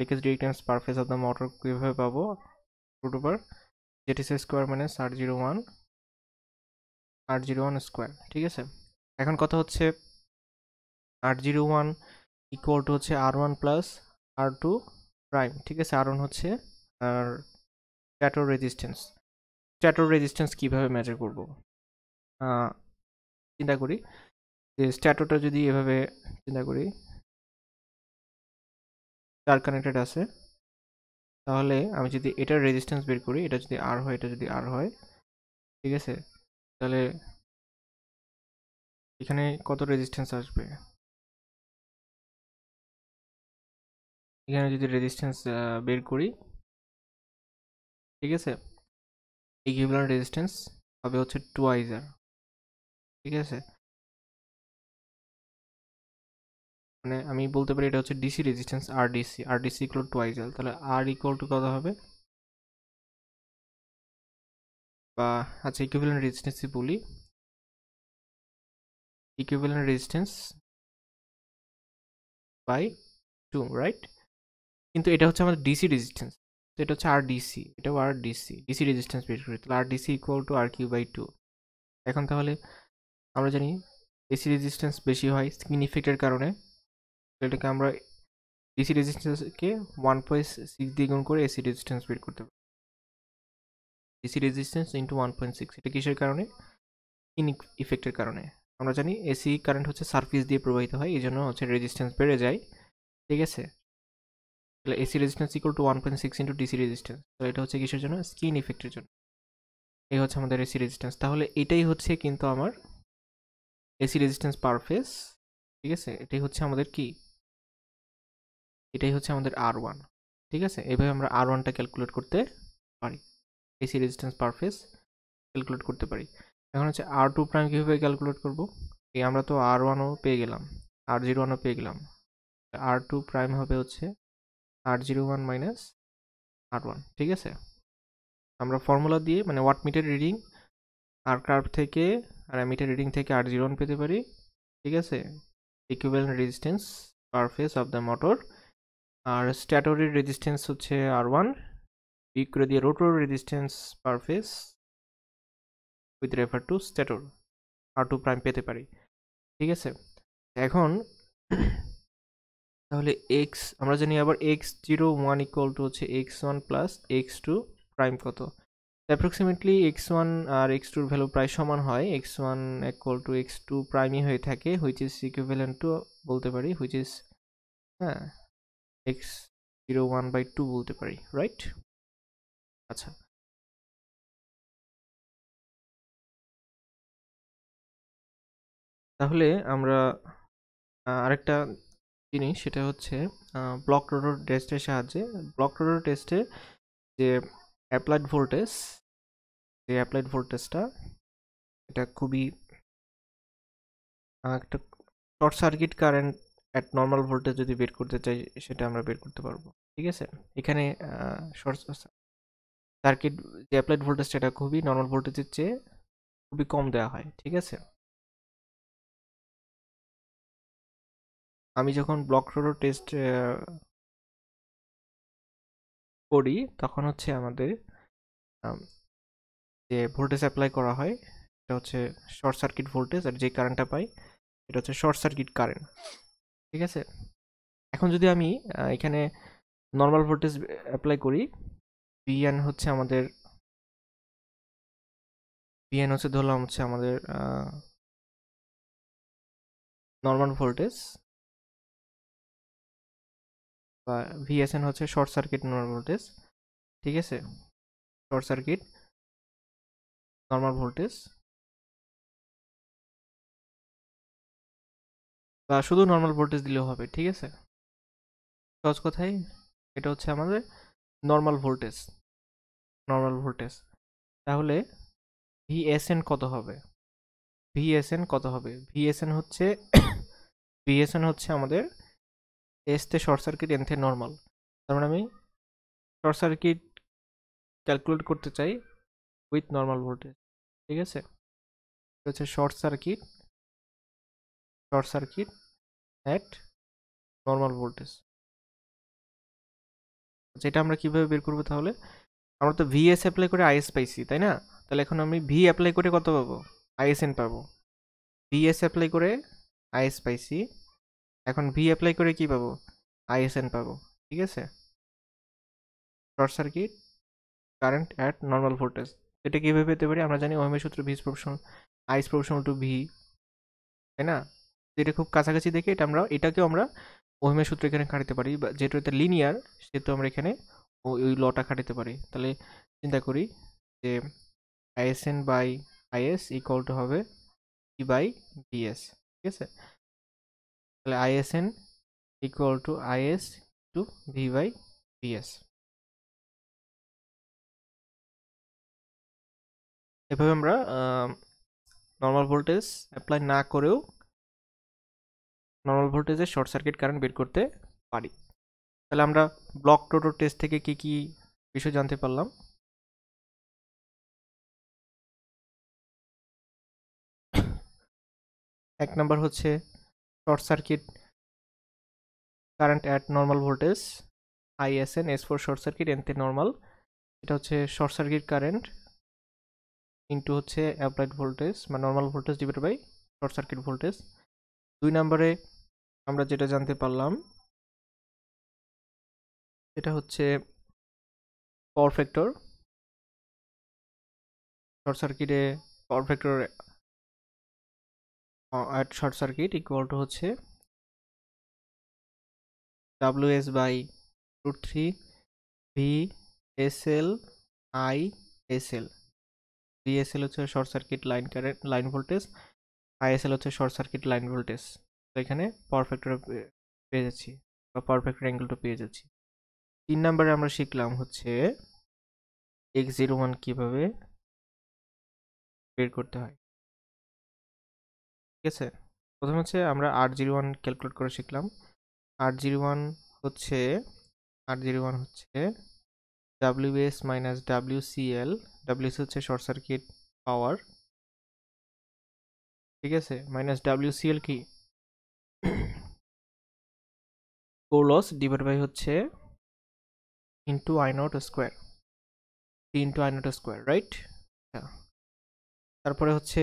leakage reactance per phase of the motor কিভাবে পাবো, root over ZTC square minus R01 square, ঠিক আছে। এখন কথা হচ্ছে R01 ইকুয়াল টু হচ্ছে R1 প্লাস R2 প্রাইম, ঠিক আছে। R1 হচ্ছে আর স্ট্যাটর রেজিস্ট্যান্স কিভাবে মেজার করব, চিন্তা করি যে স্ট্যাটরটা যদি এভাবে চিন্তা করি, স্টার কানেক্টেড আছে, তাহলে আমি যদি এটার রেজিস্ট্যান্স বের করি, এটা যদি আর হয়, এটা যদি আর হয়, ঠিক আছে, তাহলে এখানে কত রেজিস্ট্যান্স আসবে, এখানে যদি রেজিস্ট্যান্স বের করি, ঠিক আছে, ইকুইভ্যালেন্ট রেজিস্ট্যান্স হবে হচ্ছে 2 ঠিক আছে। মানে আমি বলতে পারি এটা হচ্ছে DC resistance RDC equal to আইজেল। তাহলে আর ইকুয়াল টু কত হবে, বা আচ্ছা ইকুইভ্যালেন্ট রেজিস্ট্যান্সই বলি, ইকুইভ্যালেন্ট রেজিস্ট্যান্স বাই 2, রাইট? কিন্তু এটা হচ্ছে আমাদের ডিসি রেজিস্ট্যান্স, তো এটা হচ্ছে আরডিসি, এটাও আরডিসি, ডিসি রেজিস্ট্যান্স বের করি, তাহলে RDC equal to R Q by 2। এখন তাহলে আমরা জানি এসি রেজিস্ট্যান্স বেশি হয় স্কিন ইফেক্টের কারণে, এটাকে আমরা ডিসি রেজিস্ট্যান্সকে 1.6 দিয়ে গুণ করে এসি রেজিস্ট্যান্স বের করতে পারি। ডিসি রেজিস্ট্যান্স ইন্টু 1.6, এটা কিসের কারণে? স্কিন ইফেক্টের কারণে। আমরা জানি এসি কারেন্ট হচ্ছে সারফেস দিয়ে প্রবাহিত হয়, এই জন্য হচ্ছে রেজিস্ট্যান্স বেড়ে যায়, ঠিক আছে? তাহলে AC resistance equal to 1.6 into DC resistance, তো এটা হচ্ছে কিসের জন্য? স্কিন ইফেক্টের জন্য। এই হচ্ছে আমাদের এসি রেজিস্ট্যান্স। তাহলে এটাই হচ্ছে কিন্তু আমার এসি রেজিস্ট্যান্স পার ফেজ, ঠিক আছে? এটাই হচ্ছে আমাদের কি, এটাই হচ্ছে আমাদের আর ওয়ান, ঠিক আছে? এভাবে আমরা আর ওয়ানটা ক্যালকুলেট করতে পারি, AC resistance per phase calculate করতে পারি। এখন হচ্ছে আর টু প্রাইম কীভাবে ক্যালকুলেট করবো? এই আমরা তো আর ওয়ানও পেয়ে গেলাম, আর জিরো ওয়ানও পেয়ে গেলাম, আর টু প্রাইম হবে হচ্ছে আর জিরো ওয়ান মাইনাস আর ওয়ান, ঠিক আছে? আমরা ফর্মুলা দিয়ে মানে ওয়াট মিটার রিডিং আর কার্ভ থেকে আর অ্যামিটার রিডিং থেকে আর জিরো ওয়ান পেতে পারি, ঠিক আছে? Equivalent resistance per phase of the motor, আর স্ট্যাটরের রেজিস্ট্যান্স হচ্ছে আর ওয়ান, বিয়োগ করে দিয়ে rotor resistance per phase with refer to stator R two prime পেতে পারি, ঠিক আছে? এখন তাহলে এক্স আমরা জানি আবার X zero one equal to হচ্ছে X one plus X two prime কত, অ্যাপ্রক্সিমেটলি এক্স ওয়ান আর এক্স টুর ভ্যালু প্রায় সমান হয়, X one equal to X two প্রাইমই হয়ে থাকে, হুইচ ইজ ইকুইভ্যালেন্ট টু বলতে পারি, হুইচ ইজ হ্যাঁ X zero one by two বলতে পারি, রাইট? আচ্ছা, তাহলে আমরা আরেকটা জিনিস, সেটা হচ্ছে ব্লক রোটর টেস্টের সাহায্যে, ব্লক রোটর টেস্টে যে অ্যাপ্লাইড ভোল্টেজ, যে অ্যাপ্লাইড ভোল্টেজটা এটা খুবই একটা short circuit current at normal voltage যদি বের করতে চাই সেটা আমরা বের করতে পারবো, ঠিক আছে? এখানে শর্ট সার্কিট যে অ্যাপ্লাইড ভোল্টেজটা এটা খুবই নর্মাল ভোল্টেজের চেয়ে খুবই কম দেওয়া হয়, ঠিক আছে? আমি যখন ব্লক রোটর টেস্ট করি তখন হচ্ছে আমাদের যে ভোল্টেজ অ্যাপ্লাই করা হয় এটা হচ্ছে শর্ট সার্কিট ভোল্টেজ, আর যে কারেন্টটা পাই এটা হচ্ছে শর্ট সার্কিট কারেন্ট, ঠিক আছে? এখন যদি আমি এখানে নর্মাল ভোল্টেজ অ্যাপ্লাই করি, ভিএন হচ্ছে আমাদের, ভিএন হচ্ছে ধরলাম হচ্ছে আমাদের নর্মাল ভোল্টেজ, বা ভিএসএন হচ্ছে শর্ট সার্কিট নর্মাল ভোল্টেজ, ঠিক আছে? শর্ট সার্কিট নর্মাল ভোল্টেজ, বা শুধু নর্মাল ভোল্টেজ দিলেও হবে, ঠিক আছে? সহজ কথাই এটা হচ্ছে আমাদের নর্মাল ভোল্টেজ, নর্মাল ভোল্টেজ। তাহলে ভিএসএন কত হবে? ভিএসএন কত হবে? ভিএসএন হচ্ছে ভিএসএন হচ্ছে আমাদের এস তে শর্ট সার্কিট, এন তে নর্মাল, তার মানে আমি শর্ট সার্কিট ক্যালকুলেট করতে চাই উইথ নর্মাল ভোল্টেজ, ঠিক আছে? এটা হচ্ছে short circuit at normal voltage. যেটা আমরা কিভাবে বের করবো তাহলে? আমরা তো ভিএস অ্যাপ্লাই করে আইএস পাইছি, তাই না? তাহলে এখন আমি ভি অ্যাপ্লাই করে কত পাবো? আইএসএন পাবো। ভিএস অ্যাপ্লাই করে আইএস পাইছি, এখন ভি অ্যাপ্লাই করে কি পাবো? আইএসএন পাবো, ঠিক আছে? Short circuit current at normal voltage, এটা কিভাবে পেতে পারি? আমরা জানি ওহমের সূত্র V proportional is proportional to V, তাই না? এটা খুব কাছাকাছি দেখে এটাকেও আমরা ওহমের সূত্র এখানে খাটাতে পারি, বা যেহেতু এটা লিনিয়ার সেহেতু আমরা এখানে ওই লটা খাটাতে পারি। তাহলে চিন্তা করি যে ISN by IS equal to হবে ই বাই ভিএস, ঠিক আছে? তাহলে ISN equal to IS to V by VS. এভাবে আমরা নর্মাল ভোল্টেজ অ্যাপ্লাই না করেও নর্মাল ভোল্টেজে শর্ট সার্কিট কারেন্ট বের করতে পারি। তাহলে আমরা ব্লক রোটর টেস্ট থেকে কি কি বিষয় জানতে পারলাম? এক নাম্বার হচ্ছে short circuit current at normal voltage, ISN, S for short circuit, N তে নর্মাল। এটা হচ্ছে শর্ট সার্কিট কারেন্ট ইন্টু হচ্ছে অ্যাপ্লাইড ভোল্টেজ বা normal voltage divide by short circuit voltage. 2 নম্বরে আমরা যেটা জানতে পারলাম এটা হচ্ছে পাওয়ার ফ্যাক্টর। শর্ট সার্কিটে power factor at short circuit equal to হচ্ছে WS by √3 VSL ISL। VSL হচ্ছে short circuit line current, line voltage, ISL হচ্ছে শর্ট সার্কিট লাইন ভোল্টেজ। তো এখানে পাওয়ার ফ্যাক্টর পেয়ে যাচ্ছি বা পাওয়ার ফ্যাক্টর অ্যাঙ্গেলটা পেয়ে যাচ্ছি। 3 নম্বরে আমরা শিখলাম হচ্ছে X01 কিভাবে বের করতে হয়। ঠিক আছে, প্রথমে হচ্ছে আমরা R01 ক্যালকুলেট করে শিখলাম। R01 হচ্ছে WS মাইনাস WCL। WS হচ্ছে শর্ট সার্কিট পাওয়ার, ঠিক আছে, মাইনাস WCL কি কোর লস ডিভাইড বাই হচ্ছে into I0 square, into I0 square, right? তারপরে হচ্ছে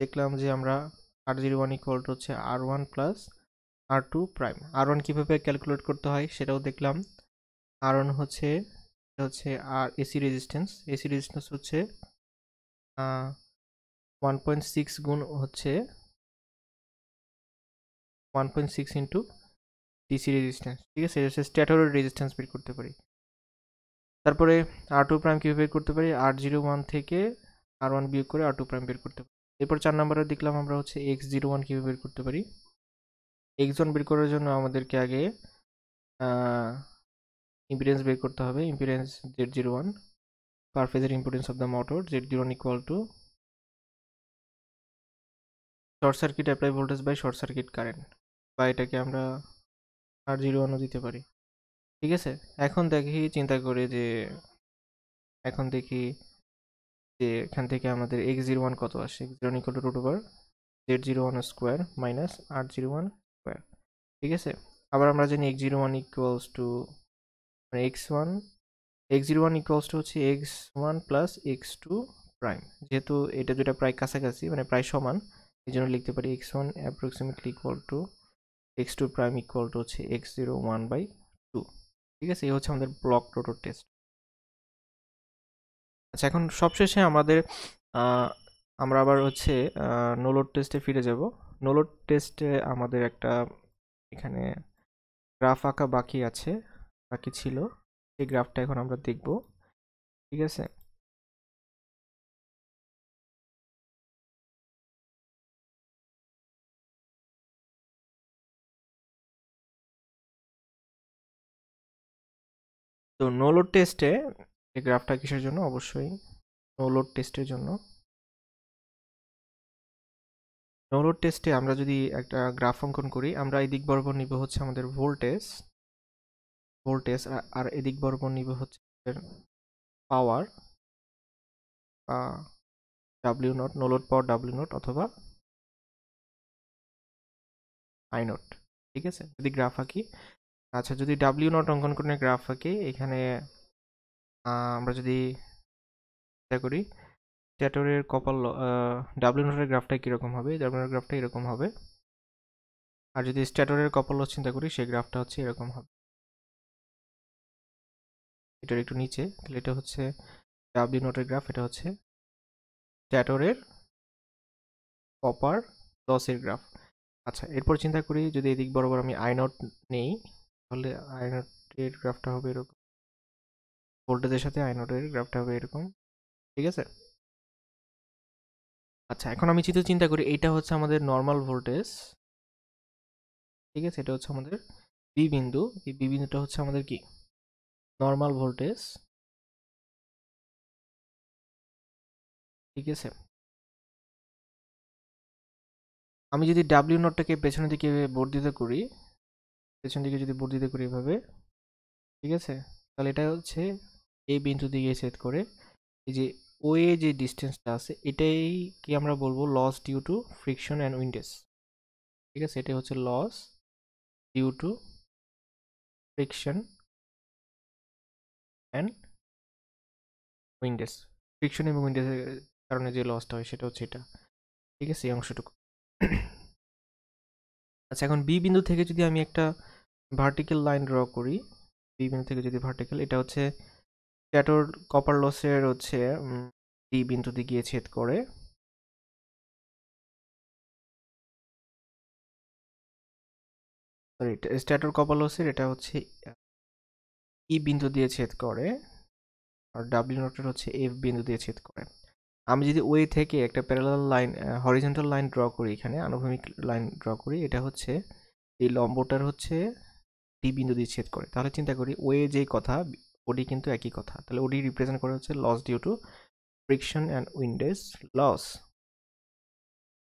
দেখলাম যে আমরা R01 ইকুয়াল টু হচ্ছে R1 plus R2 prime. R1 কিভাবে ক্যালকুলেট করতে হয় সেটাও দেখলাম। R1 হচ্ছে আর এসি রেজিস্ট্যান্স হচ্ছে 1.6 গুণ হচ্ছে 1.6 ইন্টু ডিসি রেজিস্ট্যান্স, ঠিক আছে, এটা হচ্ছে স্ট্যাটরের রেজিস্ট্যান্স বের করতে পারি। তারপরে R2 প্রাইম কিভাবে বের করতে পারি? R01 থেকে R1 বিয়োগ করে R2 প্রাইম বের করতে পারি। এরপর 4 নম্বরে দেখলাম আমরা হচ্ছে X01 কিভাবে বের করতে পারি। X1 বের করার জন্য আমাদেরকে আগে ইম্পিডেন্স বের করতে হবে। ইম্পিডেন্স Z01 পার ফেজের impedance of the motor, Z01 equal to short circuit apply voltage by short circuit current, বা এটাকে আমরা R01 ও দিতে পারি। ঠিক আছে, এখন চিন্তা করে যে এখন দেখি যে এখান থেকে আমাদের X01 কত আসে। X01 equal to root over Z01 square minus R01 square. ঠিক আছে, আবার আমরা জানি X01 ইকুয়ালস টু মানে X01 ইকুয়ালস টু হচ্ছে X1 প্লাস X2 প্রাইম। যেহেতু এটা দুটা প্রায় কাছাকাছি মানে প্রায় সমান, এই জন্য লিখতে পারি X1 approximately equal to X2 prime equal to হচ্ছে X01 বাই 2। ঠিক আছে, এই হচ্ছে আমাদের ব্লক রোটর টেস্ট। আচ্ছা, এখন সবশেষে আমরা আবার হচ্ছে নো লোড টেস্টে ফিরে যাব। নো লোড টেস্টে আমাদের একটা এখানে গ্রাফ আঁকা বাকি ছিল, এই গ্রাফটা এখন আমরা দেখব। ঠিক আছে, তো নো লোড টেস্টে এই গ্রাফটা কিসের জন্য? অবশ্যই নো লোড টেস্টের জন্য। নো লোড টেস্টে আমরা যদি একটা গ্রাফ অঙ্কন করি, আমরা এই দিক বরাবর নিব হচ্ছে আমাদের ভোল্টেজ আর এদিক বরাবর নিব হচ্ছে পাওয়ার বা W0, নো লোড পাওয়ার W0 অথবা I0। ঠিক আছে, যদি গ্রাফ আঁকি, আচ্ছা যদি W0 অঙ্কন করে গ্রাফ আঁকি, এখানে আমরা যদি চিন্তা করি স্ট্যাটরের কপাল W0 এর গ্রাফটা কিরকম হবে? W0 এর গ্রাফটা এরকম হবে। আর যদি স্ট্যাটরের কপাল লস চিন্তা করি, সেই গ্রাফটা হচ্ছে এরকম হবে, এটার একটু নিচে। তাহলে এটা হচ্ছে W0 এর গ্রাফ, এটা হচ্ছে স্ট্যাটরের কপার লসের গ্রাফ। আচ্ছা, এরপর চিন্তা করি যদি এদিক বরাবর আমি I0 নেই, তাহলে I0 এর গ্রাফটা হবে এরকম, ভোল্টেজের সাথে I0 এর গ্রাফটা হবে এরকম। ঠিক আছে, আচ্ছা এখন আমি যদি চিন্তা করি এইটা হচ্ছে আমাদের নর্মাল ভোল্টেজ। ঠিক আছে, এটা হচ্ছে আমাদের বি বিন্দু, এই বি বিন্দুটা হচ্ছে আমাদের কি নর্মাল ভোল্টেজ। ঠিক আছে, আমি যদি ডাব্লিউ নটটাকে পেছনের দিকে বর্ধিত করি, পেছন দিকে যদি বর্ধিত করি এভাবে, ঠিক আছে, তাহলে এটা হচ্ছে এই বিন্দু দিকে ছেদ করে এই যে ওয়ে যে ডিস্টেন্সটা আছে এটাই কি আমরা বলবো loss due to friction and windage, ঠিক আছে, এটা হচ্ছে loss due to friction and windage, friction এবং উইন্ডেজের কারণে যে লসটা হয় সেটা হচ্ছে এটা, ঠিক আছে, এই অংশটুকু। আচ্ছা, এখন বি বিন্দু থেকে যদি আমি একটা ভার্টিক্যাল লাইন ড্র করি, বি বিন্দু থেকে যদি ভার্টিক্যাল, এটা হচ্ছে স্ট্যাটোর কপার লসের হচ্ছে ডি বিন্দুতে গিয়ে ছেদ করে, সরি স্ট্যাটোর কপার লসের এটা হচ্ছে ই বিন্দু দিয়ে ছেদ করে, আর ডাব্লিউ নটের হচ্ছে এফ বিন্দু দিয়ে ছেদ করে। আমি যদি ওয়ে থেকে একটা parallel line, horizontal line draw করি, এখানে আনুভূমিক লাইন ড্র করি, এটা হচ্ছে এই লম্বটার হচ্ছে ডি বিন্দু দিয়ে ছেদ করে, তাহলে চিন্তা করি ওয়ে যেই কথা ওডি কিন্তু একই কথা, তাহলে ওডি রিপ্রেজেন্ট করে হচ্ছে loss due to friction and windage loss,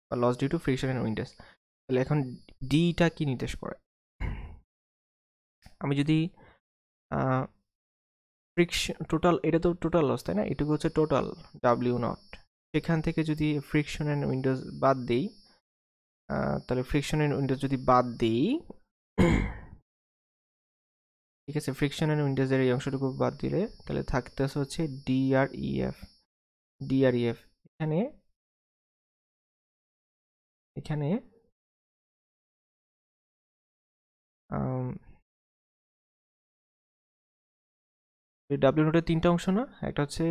বা loss due to friction and windage. তাহলে এখন ডিটা কি নির্দেশ করে, আমি যদি ফ্রিকশন টোটাল, এটা তো টোটাল লস তাই না, এটুকু হচ্ছে টোটাল ডাব্লিউ নট, সেখান থেকে যদি ফ্রিকশন অ্যান্ড উইন্ডোজ বাদ দিই, তাহলে ফ্রিকশন অ্যান্ড উইন্ডোজ যদি বাদ দিই, ঠিক আছে, ফ্রিকশন অ্যান্ড উইন্ডোজের এই অংশটুকু বাদ দিলে তাহলে থাকতেছে হচ্ছে ডিআরইএফ, ডিআরইএফ এখানে, এখানে ডাব্লিউ নোটের তিনটা অংশ না, একটা হচ্ছে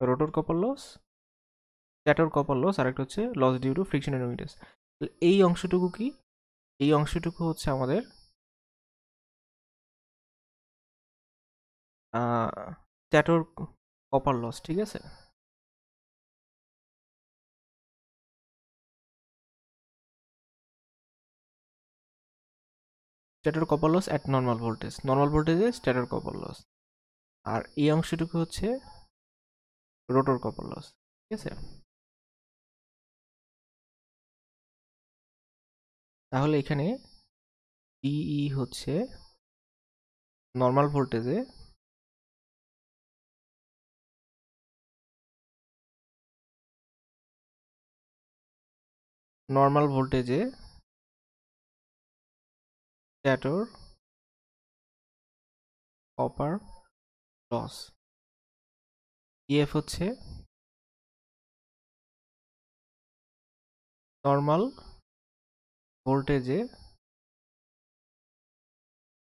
rotor copper loss, stator copper loss, আর একটা হচ্ছে loss due to friction and windage. এই অংশটুকু কি, এই অংশটুকু হচ্ছে আমাদের স্ট্যাটর কপার লস, ঠিক আছে, stator copper loss at normal voltage, normal ভোল্টেজে স্ট্যাটর কপার লস, আর এই অংশটুকু হচ্ছে রোটর কপার লস, ঠিক আছে। তাহলে এখানে ডিই হচ্ছে নর্মাল ভোল্টেজে নর্মাল ভোল্টেজে স্ট্যাটর কপার লস, ইএফ হচ্ছে নর্মাল ভোল্টেজে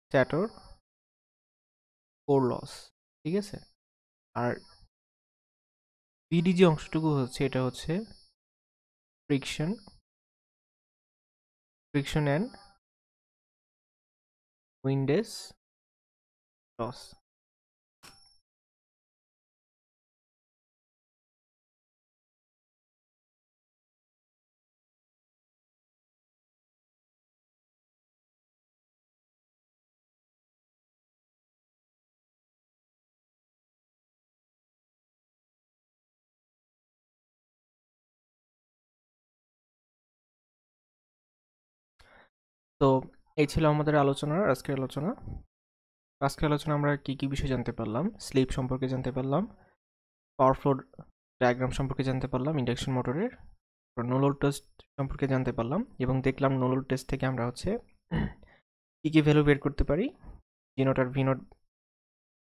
স্ট্যাটর কোর লস, ঠিক আছে। আর বিডি যে অংশটুকু হচ্ছে এটা হচ্ছে friction, friction and windage loss. তো এই ছিল আমাদের আলোচনার আজকের আলোচনা। আজকের আলোচনা আমরা কি কি বিষয় জানতে পারলাম, স্লিপ সম্পর্কে জানতে পারলাম, পাওয়ার ফ্লো ডায়াগ্রাম সম্পর্কে জানতে পারলাম ইন্ডাকশন মোটরের, নো লোড টেস্ট সম্পর্কে জানতে পারলাম, এবং দেখলাম নো লোড টেস্ট থেকে আমরা হচ্ছে কি কি ভ্যালু বের করতে পারি, জি নট আর ভি নট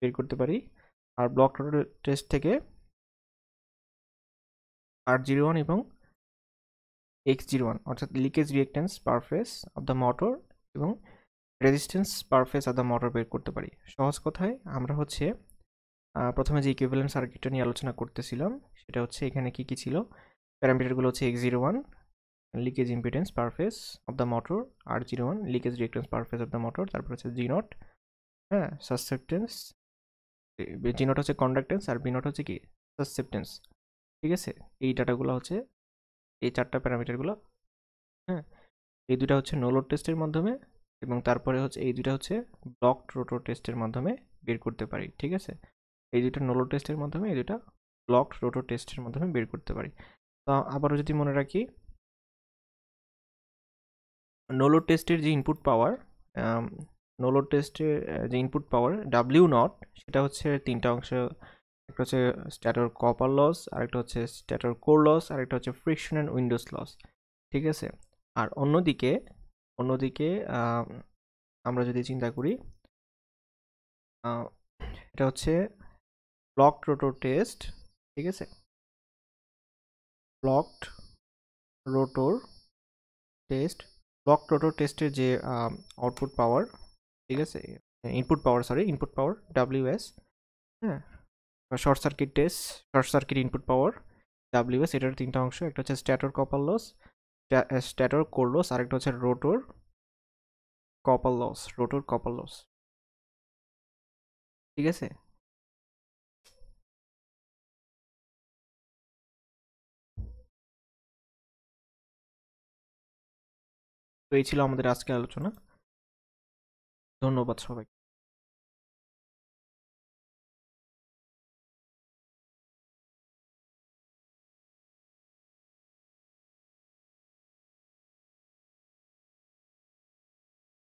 বের করতে পারি, আর ব্লক রোড টেস্ট থেকে R01 এবং X01 অর্থাৎ leakage reactance per phase of the motor এবং resistance per phase of the motor বের করতে পারি। সহজ কথায় আমরা হচ্ছে প্রথমে যে ইকুইভ্যালেন্ট সার্কিটটা নিয়ে আলোচনা করতেছিলাম সেটা হচ্ছে এখানে কি কি ছিল, প্যারামিটারগুলো হচ্ছে X01 leakage impedance per phase of the motor, R01 leakage reactance per phase of the motor, তারপর হচ্ছে G0, হ্যাঁ সাসেপ্টেন্স, G0 হচ্ছে কন্ডাক্টেন্স আর B0 হচ্ছে কি সাসেপ্টেন্স, ঠিক আছে। এই ডাটাগুলো হচ্ছে এই চারটা প্যারামিটারগুলো, হ্যাঁ, এই দুটা হচ্ছে নো লোড টেস্টের মাধ্যমে, এবং তারপরে হচ্ছে এই দুটা হচ্ছে ব্লকড রোটর টেস্টের মাধ্যমে বের করতে পারি, ঠিক আছে। এই দুটা নো লোড টেস্টের মাধ্যমে, এই দুটা ব্লকড রোটর টেস্টের মাধ্যমে বের করতে পারি। তো আবারও যদি মনে রাখি, নো লোড টেস্টের যে ইনপুট পাওয়ার, নো লোড টেস্টের যে ইনপুট পাওয়ার ডাব্লিউ নট, সেটা হচ্ছে তিনটা অংশ। একটা হচ্ছে স্ট্যাটর কপার লস, আরেকটা হচ্ছে স্ট্যাটর কোর লস, আরেকটা হচ্ছে ফ্রিকশন অ্যান্ড উইন্ডোজ লস। ঠিক আছে। আর অন্যদিকে অন্যদিকে আমরা যদি চিন্তা করি, এটা হচ্ছে ব্লকড রোটর টেস্ট। ঠিক আছে, blocked rotor test. Blocked rotor টেস্টের যে আউটপুট পাওয়ার, ঠিক আছে, input power, sorry input power WS, হ্যাঁ, short circuit test, short circuit input power WS, এটার তিনটা অংশ। একটা হচ্ছে stator copper loss, stator core loss, আরেকটা হচ্ছে rotor copper loss, rotor copper loss. ঠিক আছে। তো এই ছিল আমাদের আজকের আলোচনা। ধন্যবাদ সবাই।